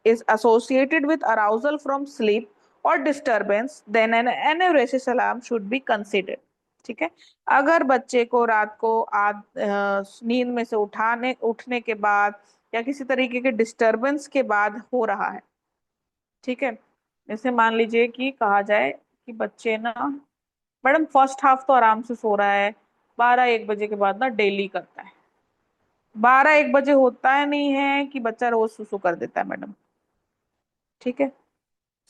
is associated with arousal from sleep or disturbance, then an enuresis alarm should be considered। ठीक है, अगर बच्चे को रात को नींद में से उठने के बाद या किसी तरीके के डिस्टरबेंस के बाद हो रहा है, ठीक है, जैसे मान लीजिए कि कहा जाए कि बच्चे ना, मैडम फर्स्ट हाफ तो आराम से सो रहा है, 12-1 बजे के बाद ना डेली करता है, 12-1 बजे होता है नहीं है कि बच्चा रोज सुसु कर देता है मैडम। ठीक है,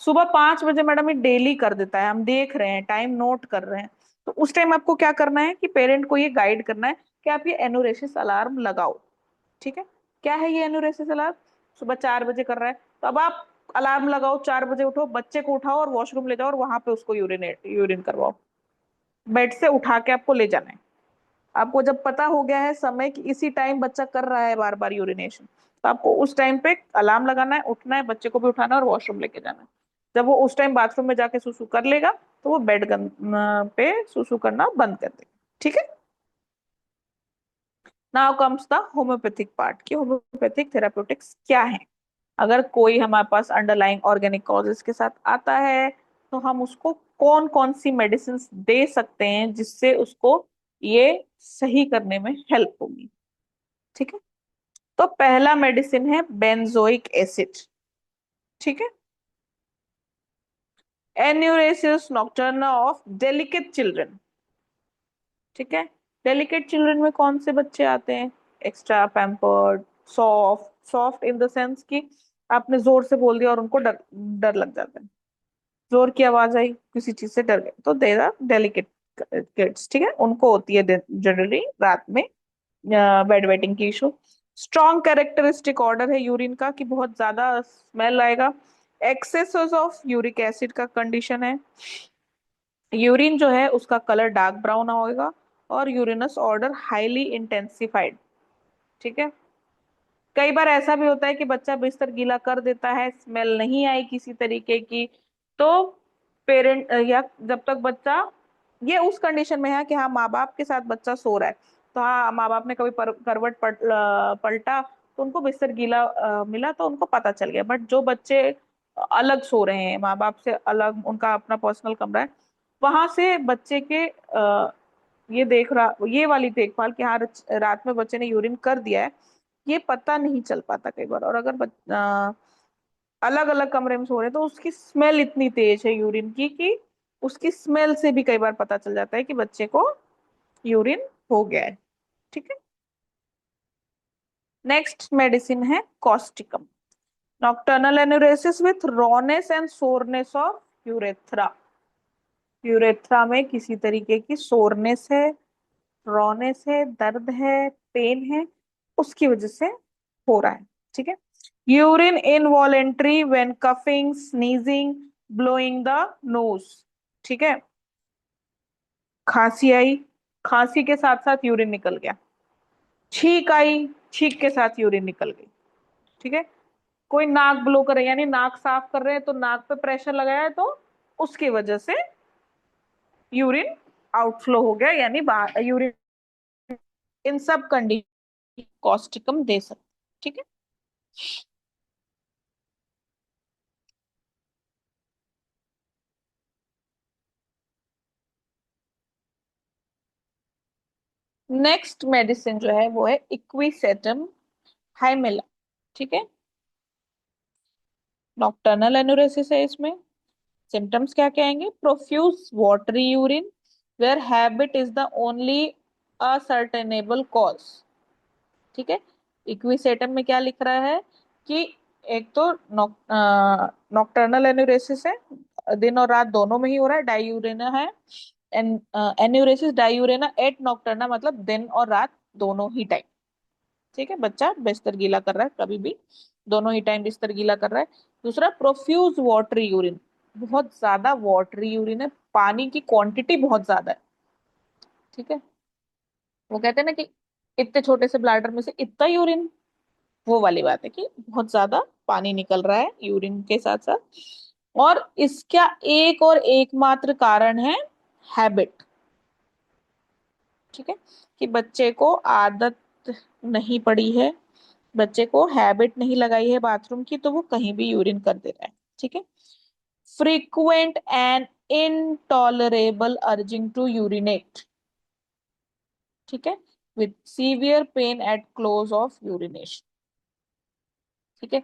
सुबह 5 बजे मैडम ये डेली कर देता है, हम देख रहे हैं, टाइम नोट कर रहे हैं। तो उस टाइम आपको क्या करना है कि पेरेंट को ये गाइड करना है कि आप ये एनुरेसिस अलार्म लगाओ। ठीक है, क्या है ये एनुरेसिस अलार्म, सुबह 4 बजे कर रहा है तो अब आप अलार्म लगाओ, 4 बजे उठो, बच्चे को उठाओ और वॉशरूम ले जाओ और वहां पे उसको यूरिन करवाओ। बेड से उठा के आपको ले जाना है। आपको जब पता हो गया है समय कि इसी टाइम बच्चा कर रहा है बार बार यूरिनेशन, तो आपको उस टाइम पे अलार्म लगाना है, उठना है, बच्चे को भी उठाना है और वॉशरूम लेके जाना है। जब वो उस टाइम बाथरूम में जाके सुसु कर लेगा तो वो पे सुसु करना बंद कर देगा। ठीक है। Now comes the homeopathic part कि होम्योपैथिक थेराप्यूटिक्स क्या है। अगर कोई हमारे पास अंडरलाइंग ऑर्गेनिक कॉजेज के साथ आता है तो हम उसको कौन कौन सी मेडिसिन दे सकते हैं जिससे उसको ये सही करने में हेल्प होगी। ठीक है। तो पहला मेडिसिन है बेंजोइक एसिड। ठीक है। Enuresis nocturna of delicate children. ठीक है। डेलिकेट चिल्ड्रन में कौन से बच्चे आते हैं? Extra pampered, soft, soft in the sense कि आपने जोर से बोल दिया और उनको डर डर लग जाता है, जोर की आवाज आई, किसी चीज से डर गए, तो दे आर डेलिकेट किड्स। ठीक है। उनको होती है जनरली रात में बेड वेटिंग की इशू। स्ट्रॉन्ग कैरेक्टरिस्टिक ऑर्डर है यूरिन का कि बहुत ज्यादा स्मेल आएगा। एक्सेस ऑफ यूरिक एसिड का कंडीशन है। यूरिन जो है उसका कलर डार्क ब्राउन होगा और यूरिनस ऑर्डर हाईली इंटेंसिफाइड। ठीक है। कई बार ऐसा भी होता है कि बच्चा बिस्तर गीला कर देता है, स्मेल नहीं आई किसी तरीके की, तो पेरेंट या जब तक बच्चा, ये उस कंडीशन में है कि हाँ माँ बाप के साथ बच्चा सो रहा है, तो हाँ माँ बाप ने कभी करवट पलटा तो उनको बिस्तर गीला मिला तो उनको पता चल गया। बट जो बच्चे अलग सो रहे हैं, माँ बाप से अलग, उनका अपना पर्सनल कमरा है, वहां से बच्चे के ये देख रहा, ये वाली देखभाल कि हाँ रात में बच्चे ने यूरिन कर दिया है, ये पता नहीं चल पाता कई बार। और अगर अलग अलग कमरे में सो रहे हैं तो उसकी स्मेल इतनी तेज है यूरिन की कि उसकी स्मेल से भी कई बार पता चल जाता है कि बच्चे को यूरिन हो गया है। ठीक है। नेक्स्ट मेडिसिन है causticum. Nocturnal enuresis with rawness and soreness of urethra. Urethra में किसी तरीके की सोरनेस है, रॉनेस है, दर्द है, पेन है, उसकी वजह से हो रहा है। ठीक है। Urine involuntary when coughing, sneezing, blowing the nose. ठीक है। खांसी आई, खांसी के साथ साथ यूरिन निकल गया। छींक आई, छींक के साथ यूरिन निकल गई। ठीक है। कोई नाक ब्लो करे यानी नाक साफ कर रहे हैं तो नाक पे प्रेशर लगाया है तो उसकी वजह से यूरिन आउटफ्लो हो गया, यानी यूरिन। इन सब कंडीशन कॉस्टिकम दे सकते। ठीक है। नेक्स्ट मेडिसिन जो है वो है इक्विसेटम हाइमेला। ठीक है। नॉक्टर्नल एनुरेसिस है इसमें। सिम्टम्स क्या क्या आएंगे? Profuse watery urine where habit is the only ascertainable cause. ठीक है। इक्विसेटम में क्या लिख रहा है कि एक तो नॉक्टर्नल एनुरेसिस है, दिन और रात दोनों में ही हो रहा है, डायूरेना है। एन्यूरेसिस डायूरेना एट नॉक्टर्ना मतलब दिन और रात दोनों ही टाइम। ठीक है। बच्चा बिस्तर गीला कर रहा है कभी भी, दोनों ही टाइम बिस्तर गीला कर रहा है। दूसरा प्रोफ्यूज वाटरी यूरिन, बहुत ज्यादा वाटरी यूरिन है, पानी की क्वांटिटी बहुत ज्यादा है। ठीक है। वो कहते हैं ना कि इतने छोटे से ब्लैडर में से इतना यूरिन, वो वाली बात है कि बहुत ज्यादा पानी निकल रहा है यूरिन के साथ साथ। और इसका एक और एकमात्र कारण है हैबिट। ठीक है। कि बच्चे को आदत नहीं पड़ी है, बच्चे को हैबिट नहीं लगाई है बाथरूम की, तो वो कहीं भी यूरिन कर दे रहा है। ठीक है। Frequent and intolerable urging to urinate. ठीक है। With severe pain at close of urination. ठीक है।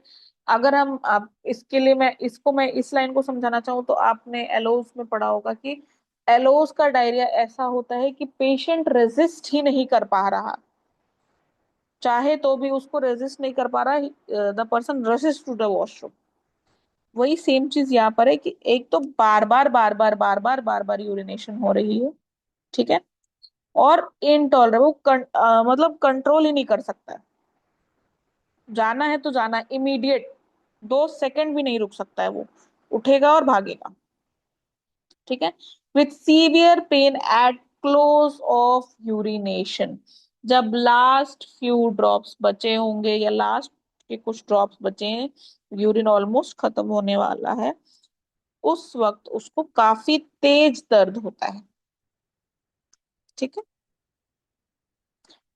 अगर हम आप इसके लिए मैं इस लाइन को समझाना चाहूँ तो आपने एलोस में पढ़ा होगा कि एलोस का डायरिया ऐसा होता है कि पेशेंट रेजिस्ट ही नहीं कर पा रहा, चाहे तो भी उसको रेजिस्ट नहीं कर पा रहा, the person rushes to the washroom. वही सेम चीज यहाँ पर है कि एक तो बार बार यूरिनेशन हो रही है। ठीक है। और इनटॉलरेबल मतलब कंट्रोल ही नहीं कर सकता है, जाना है तो जाना इमीडिएट, 2 सेकंड भी नहीं रुक सकता है वो, उठेगा और भागेगा। ठीक है। With severe pain at close of urination, जब लास्ट फ्यू ड्रॉप्स बचे होंगे या लास्ट के कुछ ड्रॉप्स बचे हैं, यूरिन ऑलमोस्ट खत्म होने वाला है, उस वक्त उसको काफी तेज दर्द होता है। ठीक है।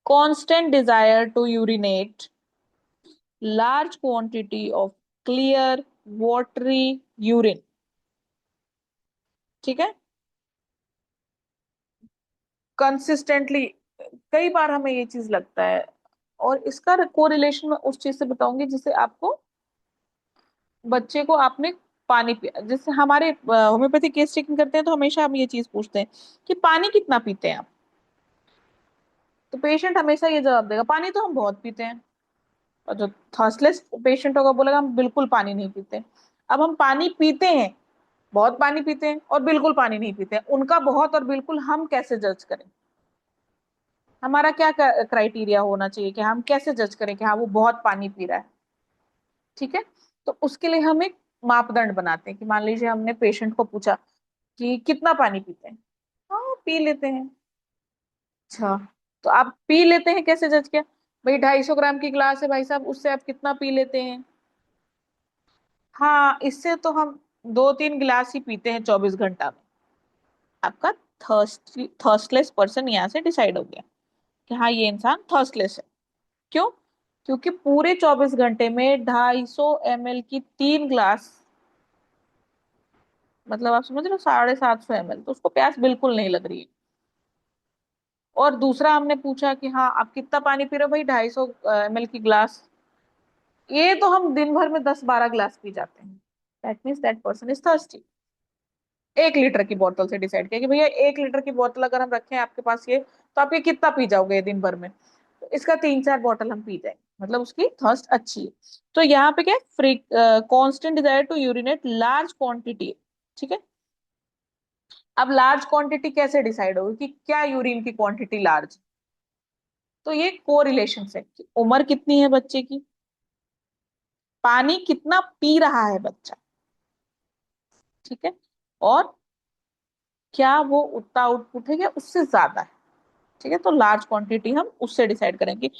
Constant desire to urinate large quantity of clear watery urine. ठीक है। कंसिस्टेंटली, कई बार हमें ये चीज लगता है, और इसका कोरिलेशन मैं उस चीज से बताऊंगी जिसे आपको, बच्चे को आपने पानी पिया, जैसे हमारे होम्योपैथी केस चेकिंग करते हैं तो हमेशा हम ये चीज पूछते हैं कि पानी कितना पीते हैं आप। तो पेशेंट हमेशा ये जवाब देगा, पानी तो हम बहुत पीते हैं। और जो थर्स्टलेस पेशेंट होगा बोलेगा हम बिल्कुल पानी नहीं पीते। अब हम पानी पीते हैं, बहुत पानी पीते हैं और बिल्कुल पानी नहीं पीते हैं, उनका बहुत और बिल्कुल हम कैसे जज करें? हमारा क्या क्राइटेरिया होना चाहिए कि हम कैसे जज करें कि हाँ वो बहुत पानी पी रहा है? ठीक है। तो उसके लिए हम एक मापदंड बनाते हैं कि मान लीजिए हमने पेशेंट को पूछा कि कितना पानी पीते हैं। हाँ पी लेते हैं। अच्छा, तो आप पी लेते हैं कैसे जज किया? भाई 250 ग्राम की गिलास है भाई साहब, उससे आप कितना पी लेते हैं? हाँ इससे तो हम 2-3 गिलास ही पीते हैं 24 घंटा में। आपका थर्स्टलेस पर्सन यहाँ से डिसाइड हो गया कि हाँ ये इंसान थर्स्टलेस है। क्यों? क्योंकि पूरे 24 घंटे में 250 ml की 3 गिलास, मतलब आप समझ रहे हो 750 ml, तो उसको प्यास बिल्कुल नहीं लग रही है। और दूसरा हमने पूछा कि हाँ आप कितना पानी पी रहे हो? भाई 250 ml की गिलास। ये तो हम दिन भर में 10-12 गिलास पी जाते हैं। That means that person is thirsty. 1 litre की बोतल से डिसाइड किया कि भैया 1 लीटर की बोतल अगर हम रखें आपके पास ये, तो आप ये कितना पी जाओगे दिन भर में? तो इसका 3-4 बोतल हम पी जाएंगे, मतलब उसकी थर्स्ट अच्छी है। तो यहाँ पे क्या, free constant desire to urinate large quantity. ठीक है। अब लार्ज क्वांटिटी कैसे डिसाइड होगी कि क्या यूरिन की क्वांटिटी लार्ज? तो ये कोरिलेशन से कि उम्र कितनी है बच्चे की, पानी कितना पी रहा है बच्चा। ठीक है। और क्या वो उतना आउटपुट है या उससे ज्यादा है? ठीक है। तो लार्ज क्वांटिटी हम उससे डिसाइड करेंगे।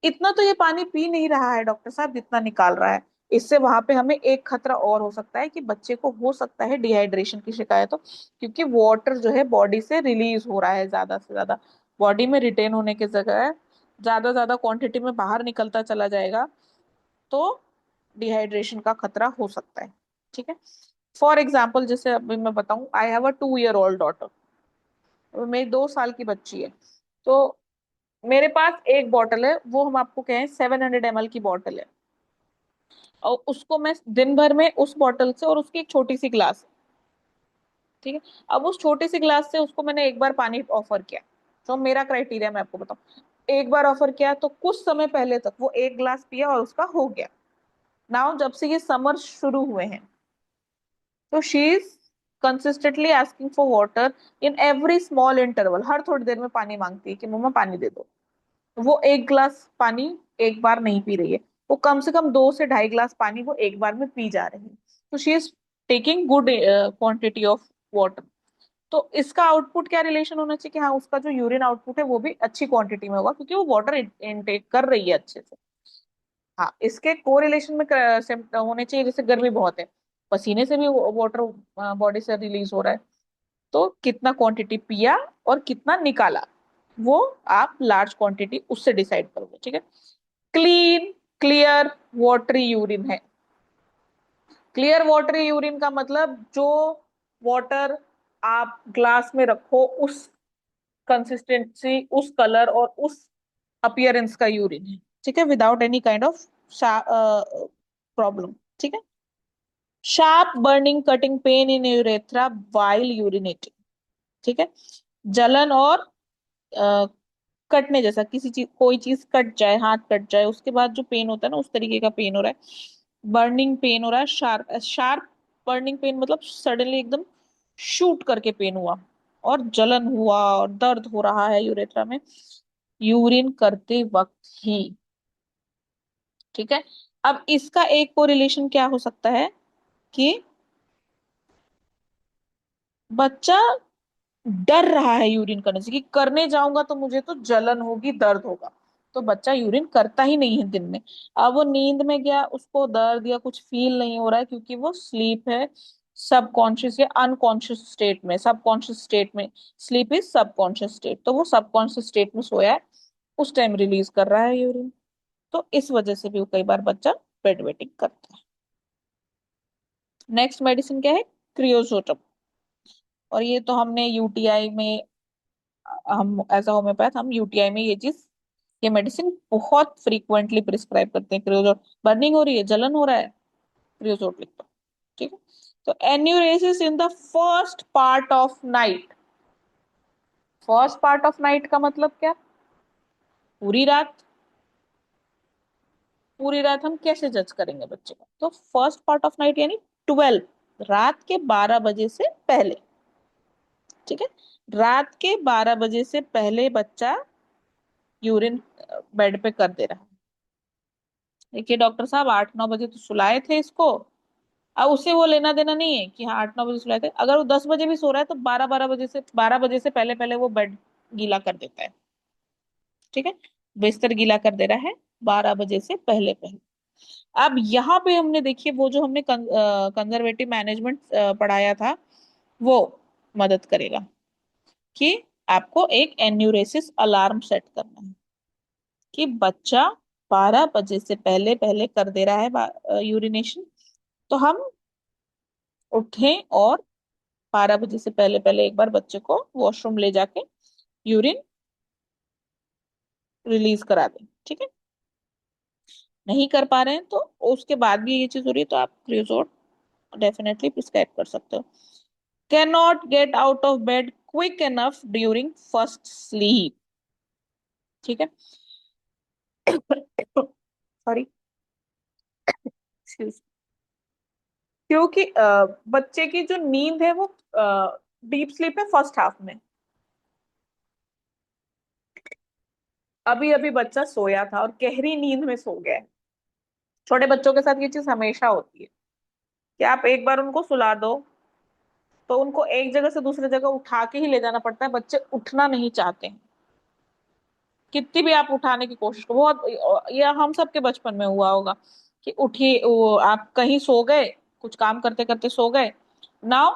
इतना तो ये पानी पी नहीं रहा है डॉक्टर साहब जितना निकाल रहा है। इससे वहां पे हमें एक खतरा और हो सकता है कि बच्चे को हो सकता है डिहाइड्रेशन की शिकायत हो, क्योंकि वाटर जो है बॉडी से रिलीज हो रहा है ज्यादा से ज्यादा, बॉडी में रिटेन होने की जगह ज्यादा ज्यादा क्वांटिटी में बाहर निकलता चला जाएगा। तो डिहाइड्रेशन का खतरा हो सकता है। ठीक है। फॉर एग्जाम्पल जैसे अभी मैं बताऊं, I have a 2 year old daughter, मेरी 2 साल की बच्ची है। तो मेरे पास एक बॉटल है, वो हम आपको कहें 700 ml की बॉटल है, और उसको मैं दिन भर में उस बॉटल से, और उसकी एक छोटी सी ग्लास, ठीक है, अब उस छोटी सी ग्लास से उसको मैंने एक बार पानी ऑफर किया। तो मेरा क्राइटेरिया मैं आपको बताऊं, एक बार ऑफर किया तो कुछ समय पहले तक वो 1 गिलास पिया और उसका हो गया। नाउ जब से ये समर शुरू हुए हैं, तो she is consistently asking for water in every small interval, हर थोड़ी देर में पानी मांगती है कि मम्मा पानी दे दो। वो 1 गिलास पानी एक बार नहीं पी रही है, वो कम से कम 2 से 2.5 गिलास पानी वो एक बार में पी जा रही है। तो she is taking good quantity of water. तो इसका आउटपुट क्या रिलेशन होना चाहिए कि हाँ उसका जो यूरिन आउटपुट है वो भी अच्छी क्वांटिटी में होगा, क्योंकि वो वाटर इनटेक कर रही है अच्छे से। हाँ इसके कोरिलेशन में होने चाहिए, जैसे गर्मी बहुत है, पसीने से भी वाटर बॉडी से रिलीज हो रहा है, तो कितना क्वांटिटी पिया और कितना निकाला, वो आप लार्ज क्वांटिटी उससे डिसाइड करोगे। ठीक है। क्लीन क्लियर वाटरी यूरिन है। क्लियर वाटरी यूरिन का मतलब जो वाटर आप ग्लास में रखो उस कंसिस्टेंसी, उस कलर और उस अपीयरेंस का यूरिन है। ठीक है। Without any kind of problem. ठीक है। Sharp burning cutting pain in urethra while urinating. ठीक है। जलन और अ, कटने जैसा, किसी चीज, कोई चीज कट जाए, हाथ कट जाए, उसके बाद जो पेन होता है ना, उस तरीके का पेन हो रहा है। बर्निंग पेन हो रहा है, शार्प शार्प बर्निंग पेन, मतलब सडनली एकदम शूट करके पेन हुआ, और जलन हुआ और दर्द हो रहा है यूरेथ्रा में यूरिन करते वक्त ही। ठीक है। अब इसका एक कोरिलेशन क्या हो सकता है कि बच्चा डर रहा है यूरिन करने से, कि करने जाऊंगा तो मुझे तो जलन होगी, दर्द होगा, तो बच्चा यूरिन करता ही नहीं है दिन में। अब वो नींद में गया, उसको दर्द या कुछ फील नहीं हो रहा है, क्योंकि वो स्लीप है, सबकॉन्शियस या अनकॉन्शियस स्टेट में, सबकॉन्शियस स्टेट में, स्लीप इज सबकॉन्शियस स्टेट, तो वो सबकॉन्शियस स्टेट में सोया है, उस टाइम रिलीज कर रहा है यूरिन। तो इस वजह से भी वो कई बार बच्चा बेड वेटिंग करता है। नेक्स्ट मेडिसिन क्या है? क्रियोसोटम। और ये तो हमने यूटीआई में, हम एज अ होम्योपैथ हम यूटीआई में ये चीज, ये मेडिसिन बहुत फ्रीक्वेंटली प्रिस्क्राइब करते हैं। क्रियोजोट, बर्निंग हो रही है, जलन हो रहा है, क्रियोजोट लिख दो। ठीक है। तो enuresis in the first part of night. First part of night का मतलब क्या? पूरी रात। पूरी रात हम कैसे जज करेंगे बच्चे का? तो फर्स्ट पार्ट ऑफ नाइट यानी 12, रात के 12 बजे से पहले। ठीक है। रात के 12 बजे से पहले बच्चा यूरिन बेड पे कर दे रहा है। देखिए डॉक्टर साहब, 8-9 बजे तो सुलाए थे इसको, अब उसे वो लेना देना नहीं है कि हाँ 8-9 बजे सुलाए थे, अगर वो 10 बजे भी सो रहा है तो 12 बजे से पहले पहले वो बेड गीला कर देता है। ठीक है। बिस्तर गीला कर दे रहा है 12 बजे से पहले पहले। अब यहाँ पे हमने देखिए, वो जो हमने कंजर्वेटिव मैनेजमेंट पढ़ाया था, वो मदद करेगा कि आपको एक एन्यूरेसिस अलार्म सेट करना है, कि बच्चा 12 बजे से पहले पहले कर दे रहा है यूरिनेशन, तो हम उठें और 12 बजे से पहले पहले एक बार बच्चे को वॉशरूम ले जाके यूरिन रिलीज करा दें। ठीक है। नहीं कर पा रहे हैं तो उसके बाद भी ये चीज हो रही है, तो आप क्रियोसोट डेफिनेटली प्रिस्क्राइब कर सकते हो। Can not get out of bed quick enough during first sleep. ठीक है। सॉरी, क्योंकि बच्चे की जो नींद है वो डीप स्लीप है फर्स्ट हाफ में। अभी अभी बच्चा सोया था और गहरी नींद में सो गया है। छोटे बच्चों के साथ ये चीज हमेशा होती है कि आप एक बार उनको सुला दो तो उनको एक जगह से दूसरी जगह उठा के ही ले जाना पड़ता है, बच्चे उठना नहीं चाहते हैं। कितनी भी आप उठाने की कोशिश करो, बहुत, ये हम सबके बचपन में हुआ होगा कि उठिए, वो आप कहीं सो गए, कुछ काम करते करते सो गए, नाउ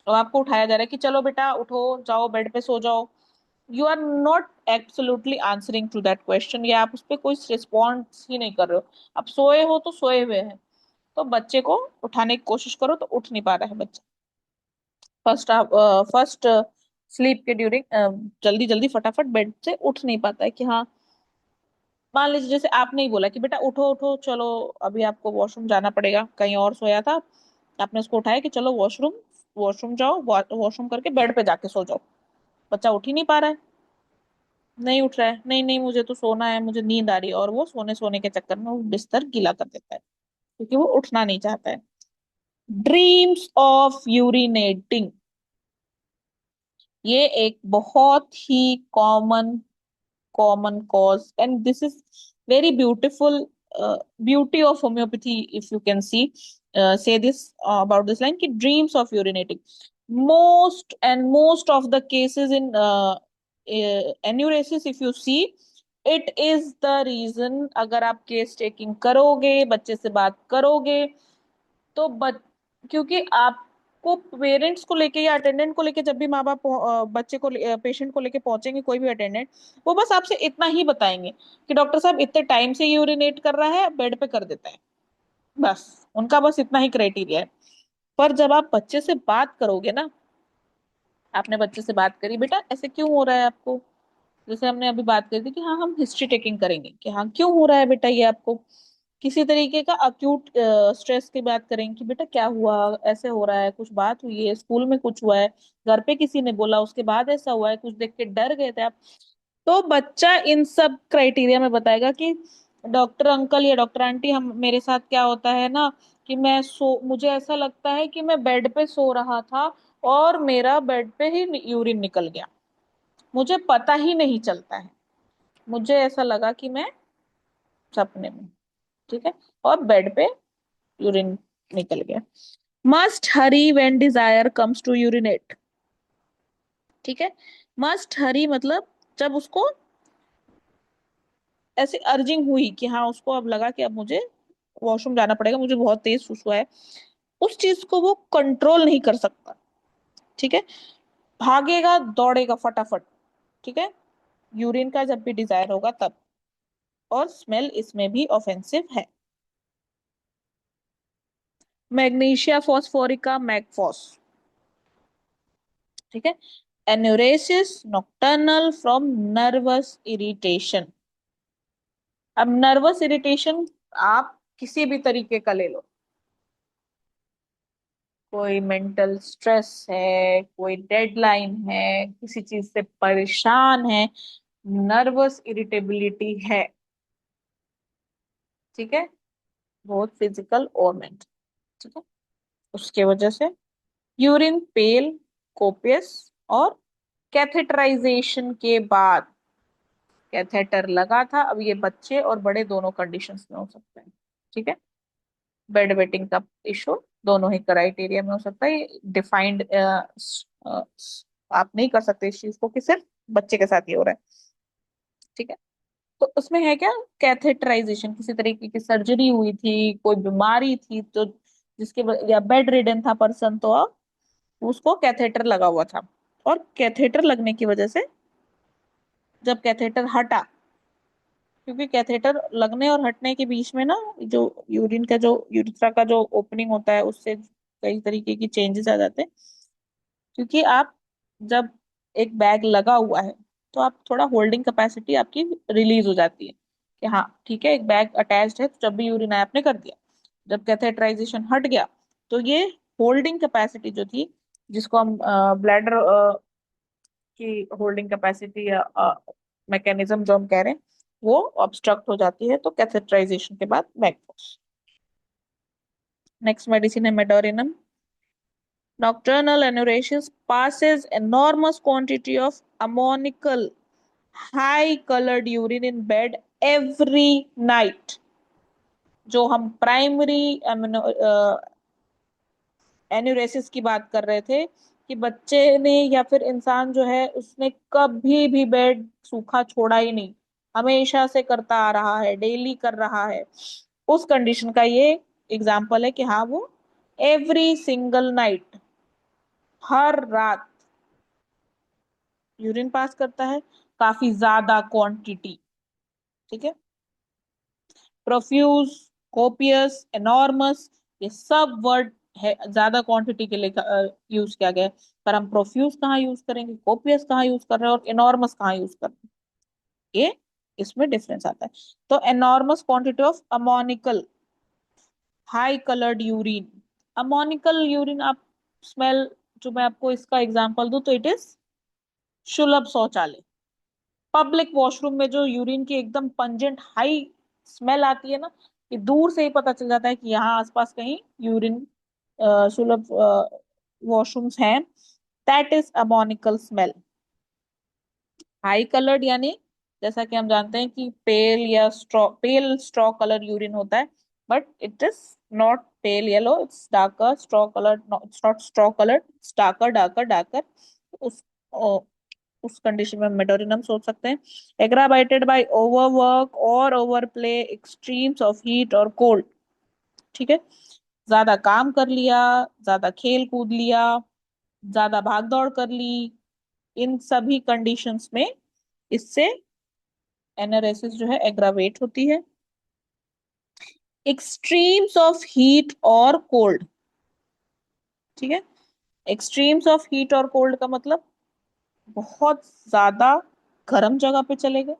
तो आपको उठाया जा रहा है कि चलो बेटा उठो, जाओ बेड पे सो जाओ। You are not absolutely answering to that question, या आप उस पर कोई रिस्पॉन्स ही नहीं कर रहे हो। आप सोए हो तो सोए हुए हैं, तो बच्चे को उठाने की कोशिश करो तो उठ नहीं पा रहा है बच्चा फर्स्ट स्लीप के ड्यूरिंग, जल्दी जल्दी फटाफट बेड से उठ नहीं पाता है कि हाँ, मान लीजिए जैसे आपने ही बोला कि बेटा उठो उठो चलो, अभी आपको वॉशरूम जाना पड़ेगा, कहीं और सोया था, आपने उसको उठाया कि चलो वॉशरूम, वॉशरूम जाओ, वॉशरूम करके बेड पे जाके सो जाओ। बच्चा उठ ही नहीं पा रहा है, नहीं उठ रहा है, नहीं नहीं मुझे तो सोना है, मुझे नींद आ रही है, और वो सोने सोने के चक्कर में वो बिस्तर गीला कर देता है, क्योंकि वो उठना नहीं चाहता है। ड्रीम्स ऑफ यूरिनेटिंग, ये एक बहुत ही common common cause, and this is very beautiful beauty of homeopathy, if you can see, say this about this line, ki dreams of urinating, most of the cases in enuresis, if you see, it is the reason, अगर आप case taking करोगे, बच्चे से बात करोगे, तो क्योंकि आपको पेरेंट्स को लेके या अटेंडेंट को लेके, जब भी माँ बाप बच्चे को, पेशेंट को लेके पहुंचेंगे, कोई भी अटेंडेंट, वो बस आपसे इतना ही बताएंगे कि डॉक्टर साहब इतने टाइम से यूरिनेट कर रहा है, बेड पे कर देता है, बस उनका बस इतना ही क्राइटेरिया है। पर जब आप बच्चे से बात करोगे ना, आपने बच्चे से बात करी, बेटा ऐसे क्यों हो रहा है आपको, जैसे हमने अभी बात करी थी कि हाँ हम हिस्ट्री टेकिंग करेंगे कि हाँ क्यों हो रहा है बेटा ये आपको, किसी तरीके का अक्यूट स्ट्रेस की बात करेंगे कि बेटा क्या हुआ, ऐसे हो रहा है, कुछ बात हुई है, स्कूल में कुछ हुआ है, घर पे किसी ने बोला उसके बाद ऐसा हुआ है, कुछ देख के डर गए थे आप, तो बच्चा इन सब क्राइटेरिया में बताएगा कि डॉक्टर अंकल या डॉक्टर आंटी, हम मेरे साथ क्या होता है ना, कि मुझे ऐसा लगता है कि मैं बेड पे सो रहा था और मेरा बेड पे ही यूरिन निकल गया, मुझे पता ही नहीं चलता है, मुझे ऐसा लगा कि मैं सपने में। ठीक है, और बेड पे यूरिन निकल गया। Must hurry when desire comes to urinate. ठीक है, मस्ट हरी मतलब जब उसको ऐसे अर्जिंग हुई कि हाँ, उसको अब लगा कि अब मुझे वॉशरूम जाना पड़ेगा, मुझे बहुत तेज सुसु है, उस चीज को वो कंट्रोल नहीं कर सकता। ठीक है, भागेगा दौड़ेगा फटाफट। ठीक है, यूरिन का जब भी डिजायर होगा तब। और स्मेल इसमें भी ऑफेंसिव है। मैग्नीशिया फॉस्फोरिका मैगफॉस। ठीक है, enuresis nocturnal from nervous irritation. अब नर्वस इरिटेशन आप किसी भी तरीके का ले लो, कोई मेंटल स्ट्रेस है, कोई डेडलाइन है, किसी चीज से परेशान है, नर्वस इरिटेबिलिटी है। ठीक है, बोथ फिजिकल और मेंटल। ठीक है, उसके वजह से यूरिन पेल, कोपियस, और कैथेटराइजेशन के बाद, कैथेटर लगा था, अब ये बच्चे और बड़े दोनों कंडीशंस में हो सकते हैं। ठीक है, बेड वेटिंग का इशू दोनों ही क्राइटेरिया में हो सकता है। डिफाइंड आप नहीं कर सकते इस चीज को कि सिर्फ बच्चे के साथ ही हो रहा है। ठीक है, तो उसमें है क्या, कैथेटराइजेशन, किसी तरीके की सर्जरी हुई थी, कोई बीमारी थी तो या बेड रिडन था पर्सन, तो अब उसको कैथेटर लगा हुआ था। और कैथेटर लगने की वजह से जब कैथेटर हटा, क्योंकि कैथेटर लगने और हटने के बीच में ना, जो यूरिन का जो यूरिथ्रा का जो ओपनिंग होता है उससे कई तरीके की चेंजेस आ जाते हैं। क्योंकि आप जब एक बैग लगा हुआ है तो आप थोड़ा होल्डिंग कैपेसिटी आपकी रिलीज हो जाती है कि हाँ ठीक है, एक बैग अटैच्ड है, तो जब भी यूरिन आया आपने कर दिया। जब कैथेटराइजेशन हट गया तो ये होल्डिंग कैपेसिटी जो थी, जिसको हम ब्लैडर की होल्डिंग कैपेसिटी या मैकेनिज्म जो हम कह रहे हैं, वो ऑब्स्ट्रक्ट हो जाती है, तो कैथेटराइजेशन के बाद मैकफॉस। नेक्स्ट मेडिसिन है medorrhinum. Nocturnal enuresis passes enormous quantity of ammonical high colored urine in bed every night। जो हम प्राइमरी एन्यूरेसिस की बात कर रहे थे कि बच्चे ने या फिर इंसान जो है उसने कभी भी बेड सूखा छोड़ा ही नहीं, हमेशा से करता आ रहा है, डेली कर रहा है, उस कंडीशन का ये एग्जाम्पल है कि हाँ वो एवरी सिंगल नाइट, हर रात यूरिन पास करता है, काफी ज्यादा क्वांटिटी। ठीक है, प्रोफ्यूज, कोपियस, एनॉर्मस, ये सब वर्ड है ज्यादा क्वांटिटी के लिए यूज किया गया है। पर हम प्रोफ्यूज कहाँ यूज करेंगे, कोपियस कहाँ यूज कर रहे हैं, और एनॉर्मस कहाँ यूज कर रहे हैं, ये इसमें डिफरेंस आता है। तो enormous quantity of ammoniacal high coloured urine. Ammoniacal urine आप स्मेल, जो मैं आपको इसका एग्जांपल दूं तो इट इज शुलभ शौचालय। पब्लिक वॉशरूम में जो यूरिन की एकदम पंजेंट हाई स्मेल आती है ना, कि दूर से ही पता चल जाता है कि यहाँ आसपास कहीं यूरिन सुलभ वॉशरूम्स हैं, that is ammoniacal smell. High coloured यानी जैसा कि हम जानते हैं कि पेल स्ट्रॉ कलर यूरिन होता है, but it is not pale yellow, it's darker straw colour, it's not straw colour, it's darker darker darker. उस उस कंडीशन में मेडोरिनम सोच सकते हैं। एग्रावाइटेड बाय ओवरवर्क और over play, extremes of heat और कोल्ड। ठीक है, ज्यादा काम कर लिया, ज्यादा खेल कूद लिया, ज्यादा भाग दौड़ कर ली, इन सभी कंडीशंस में इससे एनरेसिस जो है एग्रावेट होती है। एक्सट्रीम्स ऑफ हीट और कोल्ड। ठीक है, एक्सट्रीम्स ऑफ हीट और कोल्ड का मतलब बहुत ज्यादा गर्म जगह पे चले गए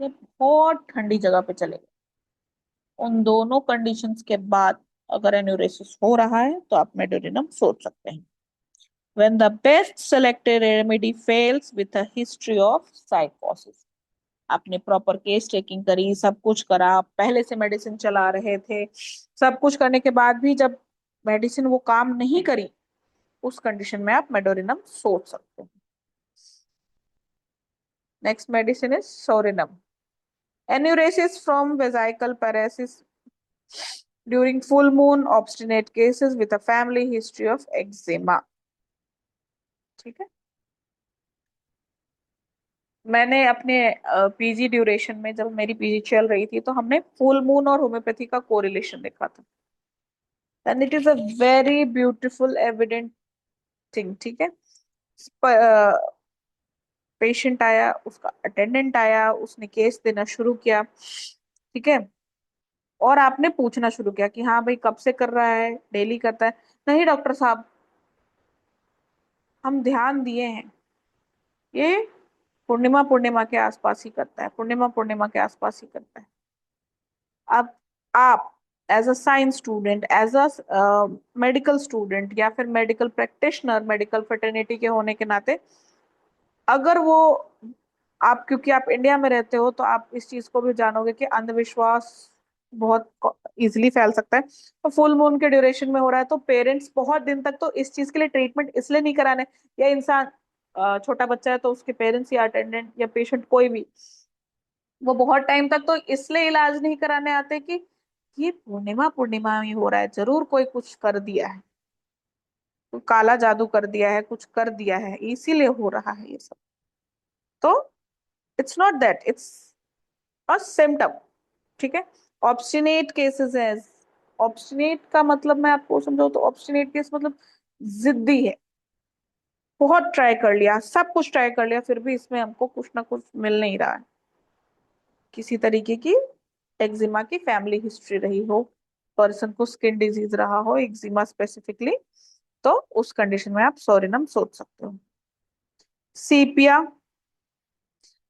या बहुत ठंडी जगह पे चले गए। उन दोनों कंडीशंस के बाद अगर एन्यूरेसिस हो रहा है तो आप मेडोरिनम सोच सकते हैं। When the best selected remedy fails with a history of psychosis। आपने प्रॉपर केस टेकिंग करी, सब कुछ करा, पहले से मेडिसिन चला रहे थे, सब कुछ करने के बाद भी जब मेडिसिन वो काम नहीं करी, उस कंडीशन में आप मेडोरिनम सोच सकते हैं। Next medicine is psorinum. Enuresis from vesical paresis during full moon, obstinate cases with a family history of eczema. ठीक है। मैंने अपने पीजी ड्यूरेशन में, जब मेरी पीजी चल रही थी, तो हमने फुल मून और होम्योपैथी का कोरिलेशन देखा था, and it is a very beautiful evident thing. ठीक है। पेशेंट आया, उसका अटेंडेंट आया, उसने केस देना शुरू किया। ठीक है। और आपने पूछना शुरू किया कि हाँ भाई कब से कर रहा है, डेली करता है? नहीं डॉक्टर साहब, हम ध्यान दिए हैं, ये पूर्णिमा पूर्णिमा के आसपास ही करता है, पूर्णिमा पूर्णिमा के आसपास ही करता है। अब आप as a science student, as a medical student, या फिर मेडिकल प्रैक्टिशनर, मेडिकल फ्रेटर्निटी के होने के नाते, अगर वो, आप क्योंकि आप इंडिया में रहते हो तो आप इस चीज को भी जानोगे कि अंधविश्वास बहुत इजीली फैल सकता है। तो फुल मून के ड्यूरेशन में हो रहा है तो पेरेंट्स बहुत दिन तक तो इस चीज के लिए ट्रीटमेंट इसलिए नहीं कराने, या इंसान छोटा बच्चा है तो उसके पेरेंट्स या अटेंडेंट या पेशेंट कोई भी, वो बहुत टाइम तक तो इसलिए इलाज नहीं कराने आते कि ये पूर्णिमा पूर्णिमा में हो रहा है, जरूर कोई कुछ कर दिया है, कोई काला जादू कर दिया है, कुछ कर दिया है, इसीलिए हो रहा है ये सब। तो it's not that, it's a symptom. ठीक है। ऑब्स्टिनेट केसेस है। ऑब्स्टिनेट का मतलब मैं आपको समझाऊं तो ऑब्स्टिनेट केस मतलब जिद्दी है, बहुत ट्राई कर लिया, सब कुछ ट्राई कर लिया, फिर भी इसमें हमको कुछ ना कुछ मिल नहीं रहा है। किसी तरीके की एक्जिमा की फैमिली हिस्ट्री रही हो, पर्सन को स्किन डिजीज रहा हो एक्जिमा स्पेसिफिकली, तो उस कंडीशन में आप सोरिनम सोच सकते हो। Sepia,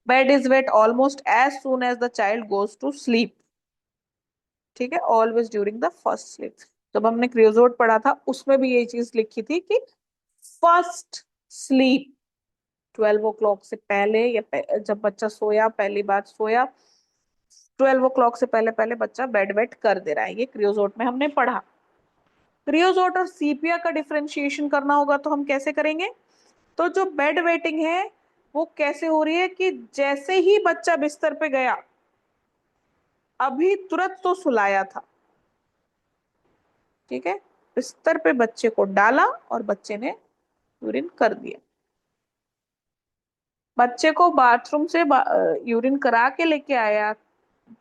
bed is wet almost as soon as the child goes to sleep. ठीक है। Always during the first sleep. जब हमने क्रियोजोट पढ़ा था उसमें भी यही चीज लिखी थी कि फर्स्ट स्लीप 12 o'clock से पहले, या जब बच्चा सोया, पहली बार सोया, 12 o'clock से पहले पहले बच्चा बेड वेट कर दे रहा है, ये क्रियोजोट में हमने पढ़ा। क्रियोजोट और सीपिया का डिफरेंशिएशन करना होगा तो हम कैसे करेंगे? तो जो बेड वेटिंग है वो कैसे हो रही है कि जैसे ही बच्चा बिस्तर पे गया, अभी तुरंत तो सुलाया था। ठीक है। बिस्तर पे बच्चे को डाला और बच्चे ने यूरिन कर दिया। बच्चे को बाथरूम से यूरिन करा के लेके आया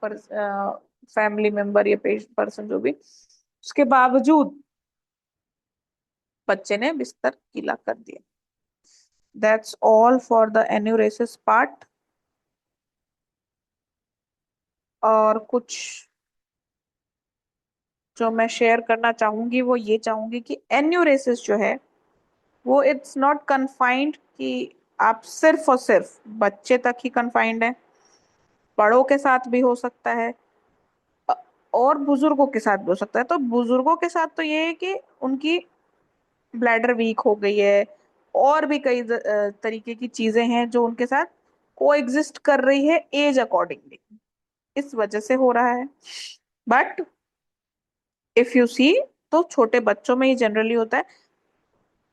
पर फैमिली मेंबर या पर्सन जो भी, उसके बावजूद बच्चे ने बिस्तर गीला कर दिया। That's all for the enuresis part. और कुछ जो मैं शेयर करना चाहूंगी वो ये चाहूंगी कि एन्यूरेसिस जो है वो इट्स नॉट कन्फाइंड कि आप सिर्फ और सिर्फ बच्चे तक ही कन्फाइंड है, बड़ों के साथ भी हो सकता है, अ- और बुजुर्गों के साथ भी हो सकता है। तो बुजुर्गों के साथ तो ये है कि उनकी ब्लैडर वीक हो गई है, और भी कई तरीके की चीजें हैं जो उनके साथ को एग्जिस्ट कर रही है एज अकॉर्डिंगली, इस वजह से हो रहा है। बट इफ यू सी, तो छोटे बच्चों में ही जनरली होता है,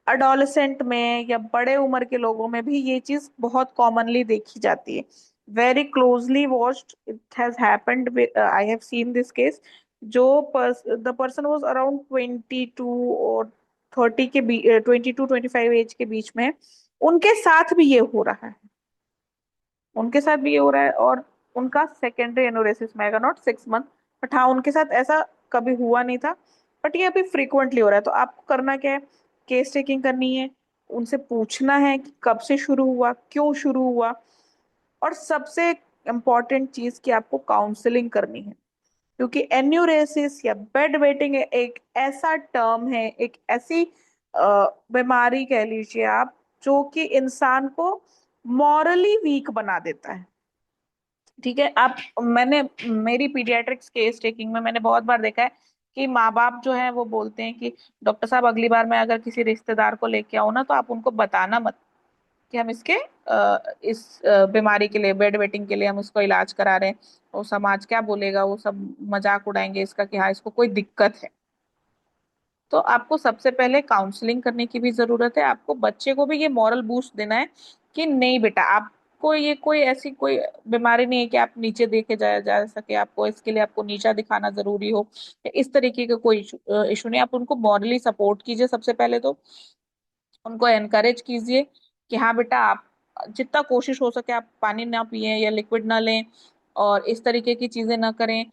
अडोलेसेंट में या बड़े उम्र के लोगों में भी ये चीज बहुत कॉमनली देखी जाती है। Very closely watched it has happened, I have seen this case. जो द पर्सन वाज अराउंड 22 और 30 के बीच, 22-25 एज के बीच में, उनके साथ भी ये हो रहा है, उनके साथ भी ये हो रहा है। और उनका सेकेंडरी एनोरेसिस में आएगा, नॉट 6 मंथ, बट हाँ उनके साथ ऐसा कभी हुआ नहीं था, बट ये अभी फ्रीक्वेंटली हो रहा है। तो आपको करना क्या है? केस टेकिंग करनी है, उनसे पूछना है कि कब से शुरू हुआ, क्यों शुरू हुआ, और सबसे इम्पॉर्टेंट चीज कि आपको काउंसलिंग करनी है। क्योंकि एन्यूरेसिस या बेड वेटिंग एक ऐसा टर्म है, एक ऐसी बीमारी कह लीजिए आप, जो कि इंसान को मॉरली वीक बना देता है। ठीक है। आप, मैंने मेरी पीडियाट्रिक्स केस टेकिंग में मैंने बहुत बार देखा है कि माँ बाप जो है वो बोलते हैं कि डॉक्टर साहब अगली बार मैं अगर किसी रिश्तेदार को लेके आऊँ ना, तो आप उनको बताना मत कि हम इसके इस बीमारी के लिए, बेड वेटिंग के लिए हम इसको इलाज करा रहे हैं, वो समाज क्या बोलेगा, वो सब मजाक उड़ाएंगे इसका कि हाँ इसको कोई दिक्कत है। तो आपको सबसे पहले काउंसलिंग करने की भी जरूरत है, आपको बच्चे को भी ये मॉरल बूस्ट देना है कि नहीं बेटा, आप आपको ये कोई ऐसी कोई बीमारी नहीं है कि आप नीचे देखे जा सके, आपको इसके लिए आपको नीचा दिखाना जरूरी हो, इस तरीके का कोई इशू नहीं। आप उनको मॉरली सपोर्ट कीजिए सबसे पहले तो, उनको एनकरेज कीजिए कि हाँ बेटा, आप जितना कोशिश हो सके आप पानी ना पिए या लिक्विड ना लें और इस तरीके की चीजें ना करें।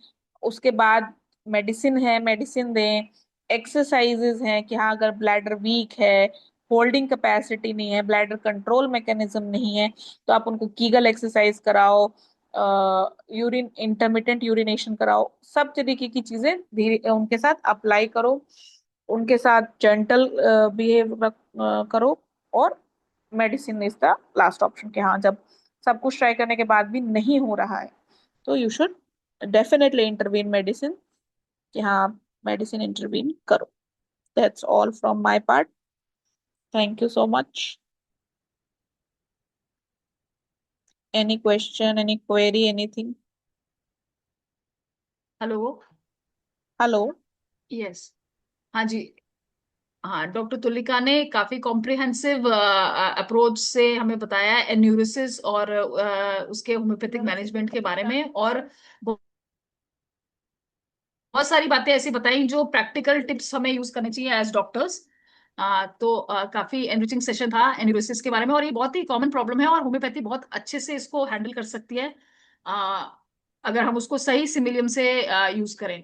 उसके बाद मेडिसिन है, मेडिसिन दें। एक्सरसाइजेज हैं कि हाँ अगर ब्लैडर वीक है, होल्डिंग कैपेसिटी नहीं है, ब्लैडर कंट्रोल मैकेनिज्म नहीं है, तो आप उनको कीगल एक्सरसाइज कराओ, यूरिन इंटरमिटेंट यूरिनेशन कराओ। सब तरीके की चीजें धीरे उनके साथ अप्लाई करो, उनके साथ जेंटल बिहेव करो। और medicine is the last option कि हाँ जब सब कुछ ट्राई करने के बाद भी नहीं हो रहा है तो you should definitely intervene medicine, कि हाँ मेडिसिन इंटरवीन करो। That's all from my part. Thank you so much. Any question, any query, anything? Hello. Hello. Yes. हाँ जी। हाँ, डॉक्टर तुलिका ने काफी कॉम्प्रिहेंसिव अप्रोच से हमें बताया एन्यूरिसिस और उसके होम्योपैथिक मैनेजमेंट के बारे में, और बहुत सारी बातें ऐसी बताई जो प्रैक्टिकल टिप्स हमें यूज करने चाहिए एज डॉक्टर्स। काफी एनरिचिंग सेशन था एन्यूरोसिस के बारे में, और ये बहुत ही कॉमन प्रॉब्लम है और होम्योपैथी बहुत अच्छे से इसको हैंडल कर सकती है, आ, अगर हम उसको सही सिमिलियम से यूज करें।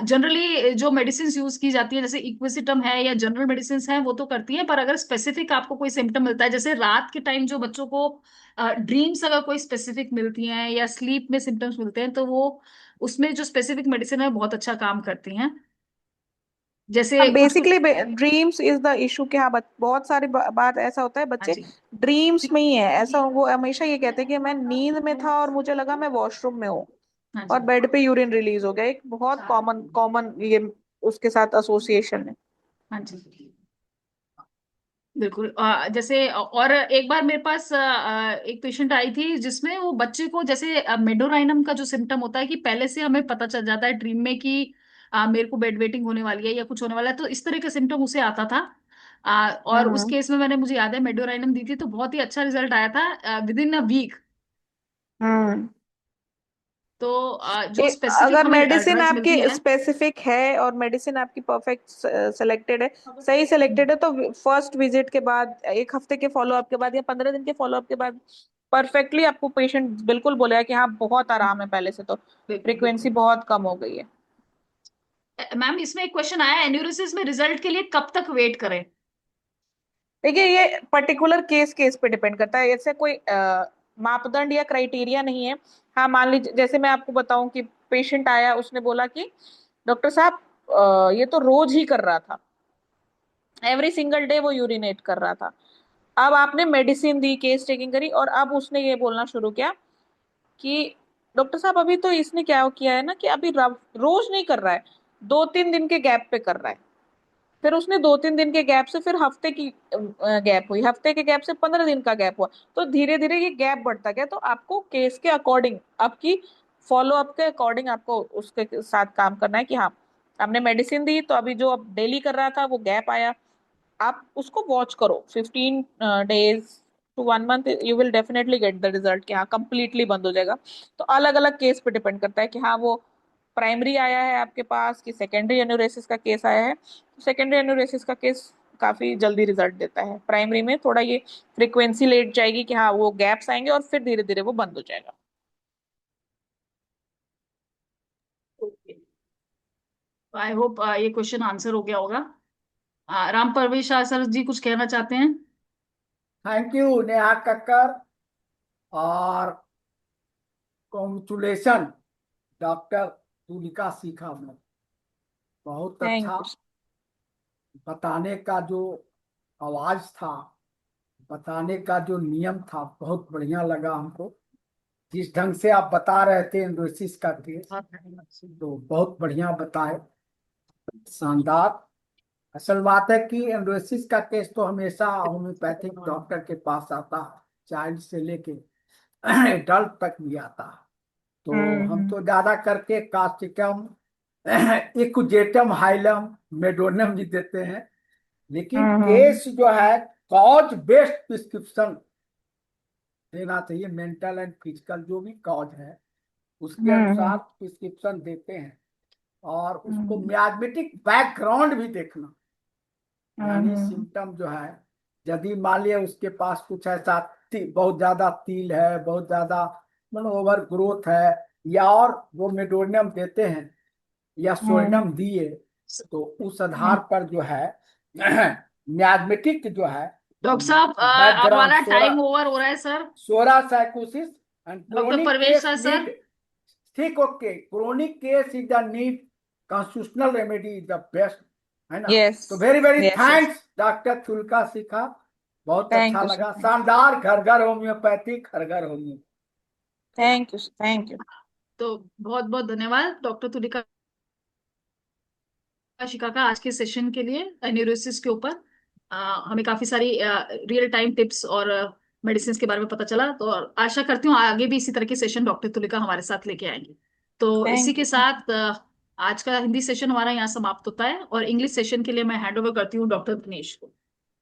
जनरली जो मेडिसिन यूज की जाती है जैसे इक्विसिटम है या जनरल मेडिसिन है वो तो करती है, पर अगर स्पेसिफिक आपको कोई सिम्टम मिलता है, जैसे रात के टाइम जो बच्चों को ड्रीम्स अगर कोई स्पेसिफिक मिलती हैं या स्लीप में सिम्टम्स मिलते हैं, तो वो उसमें जो स्पेसिफिक मेडिसिन है बहुत अच्छा काम करती हैं। हाँ जैसे कुछ कुछ। Basically dreams is the issue कि हाँ बहुत सारी बात ऐसा होता है हाँ बच्चे जी। ड्रीम्स में ही है, ऐसा वो हमेशा ये कहते हैं कि मैं नींद में था और मुझे लगा मैं वॉशरूम में हूँ हाँ और जी। बेड पे यूरिन रिलीज हो गया। एक बहुत कॉमन कॉमन ये उसके साथ एसोसिएशन है। हाँ जी। बिल्कुल। जैसे और एक बार मेरे पास एक पेशेंट आई थी जिसमें वो बच्चे को जैसे मेडोराइनम का जो सिम्टम होता है कि पहले से हमें पता चल जाता है ड्रीम में कि मेरे को बेड वेटिंग होने वाली है या कुछ होने वाला है, तो इस तरह का सिम्टम उसे आता था। और उस हम्म। केस में मैंने, मुझे याद है, मेडोराइनम दी थी तो बहुत ही अच्छा रिजल्ट आया था विद इन अ वीक। हम्म। तो जो स्पेसिफिक अगर हमें मेडिसिन ड्रग्स आपकी मिलती हैं। स्पेसिफिक है और मेडिसिन आपकी परफेक्ट सेलेक्टेड है, सही सेलेक्टेड है, तो फर्स्ट विजिट के बाद, एक हफ्ते के फॉलोअप के बाद या 15 दिन के फॉलोअप के बाद परफेक्टली आपको पेशेंट बिल्कुल बोलेगा कि हाँ बहुत आराम है, पहले से तो बिल्कुल फ्रीक्वेंसी बिल्कुल। बहुत कम हो गई है। मैम इसमें एक क्वेश्चन आया, एन्यूरिसिस में रिजल्ट के लिए कब तक वेट करें? देखिए ये पर्टिकुलर केस केस पे डिपेंड करता है, ऐसे कोई मापदंड या क्राइटेरिया नहीं है। हाँ मान लीजिए जैसे मैं आपको बताऊं कि पेशेंट आया, उसने बोला कि डॉक्टर साहब ये तो रोज ही कर रहा था, एवरी सिंगल डे वो यूरिनेट कर रहा था। अब आपने मेडिसिन दी, केस टेकिंग करी, और अब उसने ये बोलना शुरू किया कि डॉक्टर साहब अभी तो इसने क्या किया है ना कि अभी रोज नहीं कर रहा है, 2-3 दिन के गैप पे कर रहा है। फिर उसने 2-3 दिन के गैप से फिर हफ्ते की गैप हुई, हफ्ते के गैप से 15 दिन का गैप हुआ, तो धीरे धीरे ये गैप बढ़ता गया। तो आपको केस के अकॉर्डिंग, आपकी फॉलो अप के अकॉर्डिंग आपको उसके साथ काम करना है कि हाँ आपने मेडिसिन दी तो अभी जो अब डेली कर रहा था वो गैप आया, आप उसको वॉच करो 15 days to 1 month, you will definitely get the result कि हाँ कंप्लीटली बंद हो जाएगा। तो अलग अलग केस पे डिपेंड करता है कि हाँ वो प्राइमरी आया है आपके पास कि सेकेंडरी एनुरेसिस का केस आया है। सेकेंडरी एनुरेसिस का केस काफी जल्दी रिजल्ट देता है, प्राइमरी में थोड़ा ये फ्रीक्वेंसी लेट जाएगी कि हाँ वो गैप्स आएंगे और फिर धीरे धीरे वो बंद हो जाएगा। आई होप ये क्वेश्चन आंसर हो गया होगा। राम परवेश सर जी कुछ कहना चाहते हैं? थैंक यू नेहा कक्कर, और कॉन्ग्रेचुलेशन डॉक्टर तुलिका शिखा में। बहुत थैंक अच्छा यू। बताने का जो आवाज था, बताने का जो नियम था, बहुत बढ़िया लगा हमको। जिस ढंग से आप बता रहे थे एंडोसिस का केस, तो बहुत बढ़िया बताए, शानदार। असल बात है कि एंडोसिस का केस तो हमेशा होम्योपैथिक डॉक्टर के पास आता है, चाइल्ड से लेके एडल्ट तक भी आता है। तो हम हम्म। तो ज्यादा करके कास्टिकम, इकुजेटम, हाइलम, मेडोनम भी देते हैं। लेकिन हम्म। केस जो है, कॉज बेस्ड प्रिस्क्रिप्शन देना चाहिए, मेंटल एंड फिजिकल जो भी कॉज है उसके हम्म अनुसार प्रिस्क्रिप्शन देते हैं। और उसको हम्म म्याग्मेटिक बैकग्राउंड भी देखना, यानी हम्म सिम्टम जो है, यदि मान लिया उसके पास कुछ ऐसा बहुत ज्यादा तिल है, बहुत ज्यादा मतलब ओवर ग्रोथ है, या और वो मेडोनियम देते हैं या हम्म सोडियम दिए, तो उस आधार पर जो है म्याग्मेटिक जो है डॉक्टर साहब बैकग्राउंड हमारा सोरा टाइम ओवर हो रहा है सर। सोरा साइकोसिस एंड डॉक्टर क्रोनिक परवेश केस सर नीड, सर। ठीक, okay, chronic case is the need constitutional remedy is the best, है ना। यस तो very very yes yes thanks doctor Tulika Shikha, बहुत थैंक अच्छा यू सर, लगा, शानदार, घर घर होम्योपैथिक, घर घर homeopathy. Thank you thank you. तो बहुत बहुत धन्यवाद डॉक्टर तुलिका शिखा का आज के सेशन के लिए न्यूरोसिस के ऊपर। हमें काफी सारी रियल टाइम टिप्स और मेडिसिन के बारे में पता चला, तो आशा करती हूँ आगे भी इसी तरह के सेशन डॉक्टर तुलिका हमारे साथ लेके आएंगे। तो इसी थैंक के यू। साथ आज का हिंदी सेशन हमारा यहाँ समाप्त होता है, और इंग्लिश सेशन के लिए मैं हैंड ओवर करती हूँ डॉक्टर दिनेश को।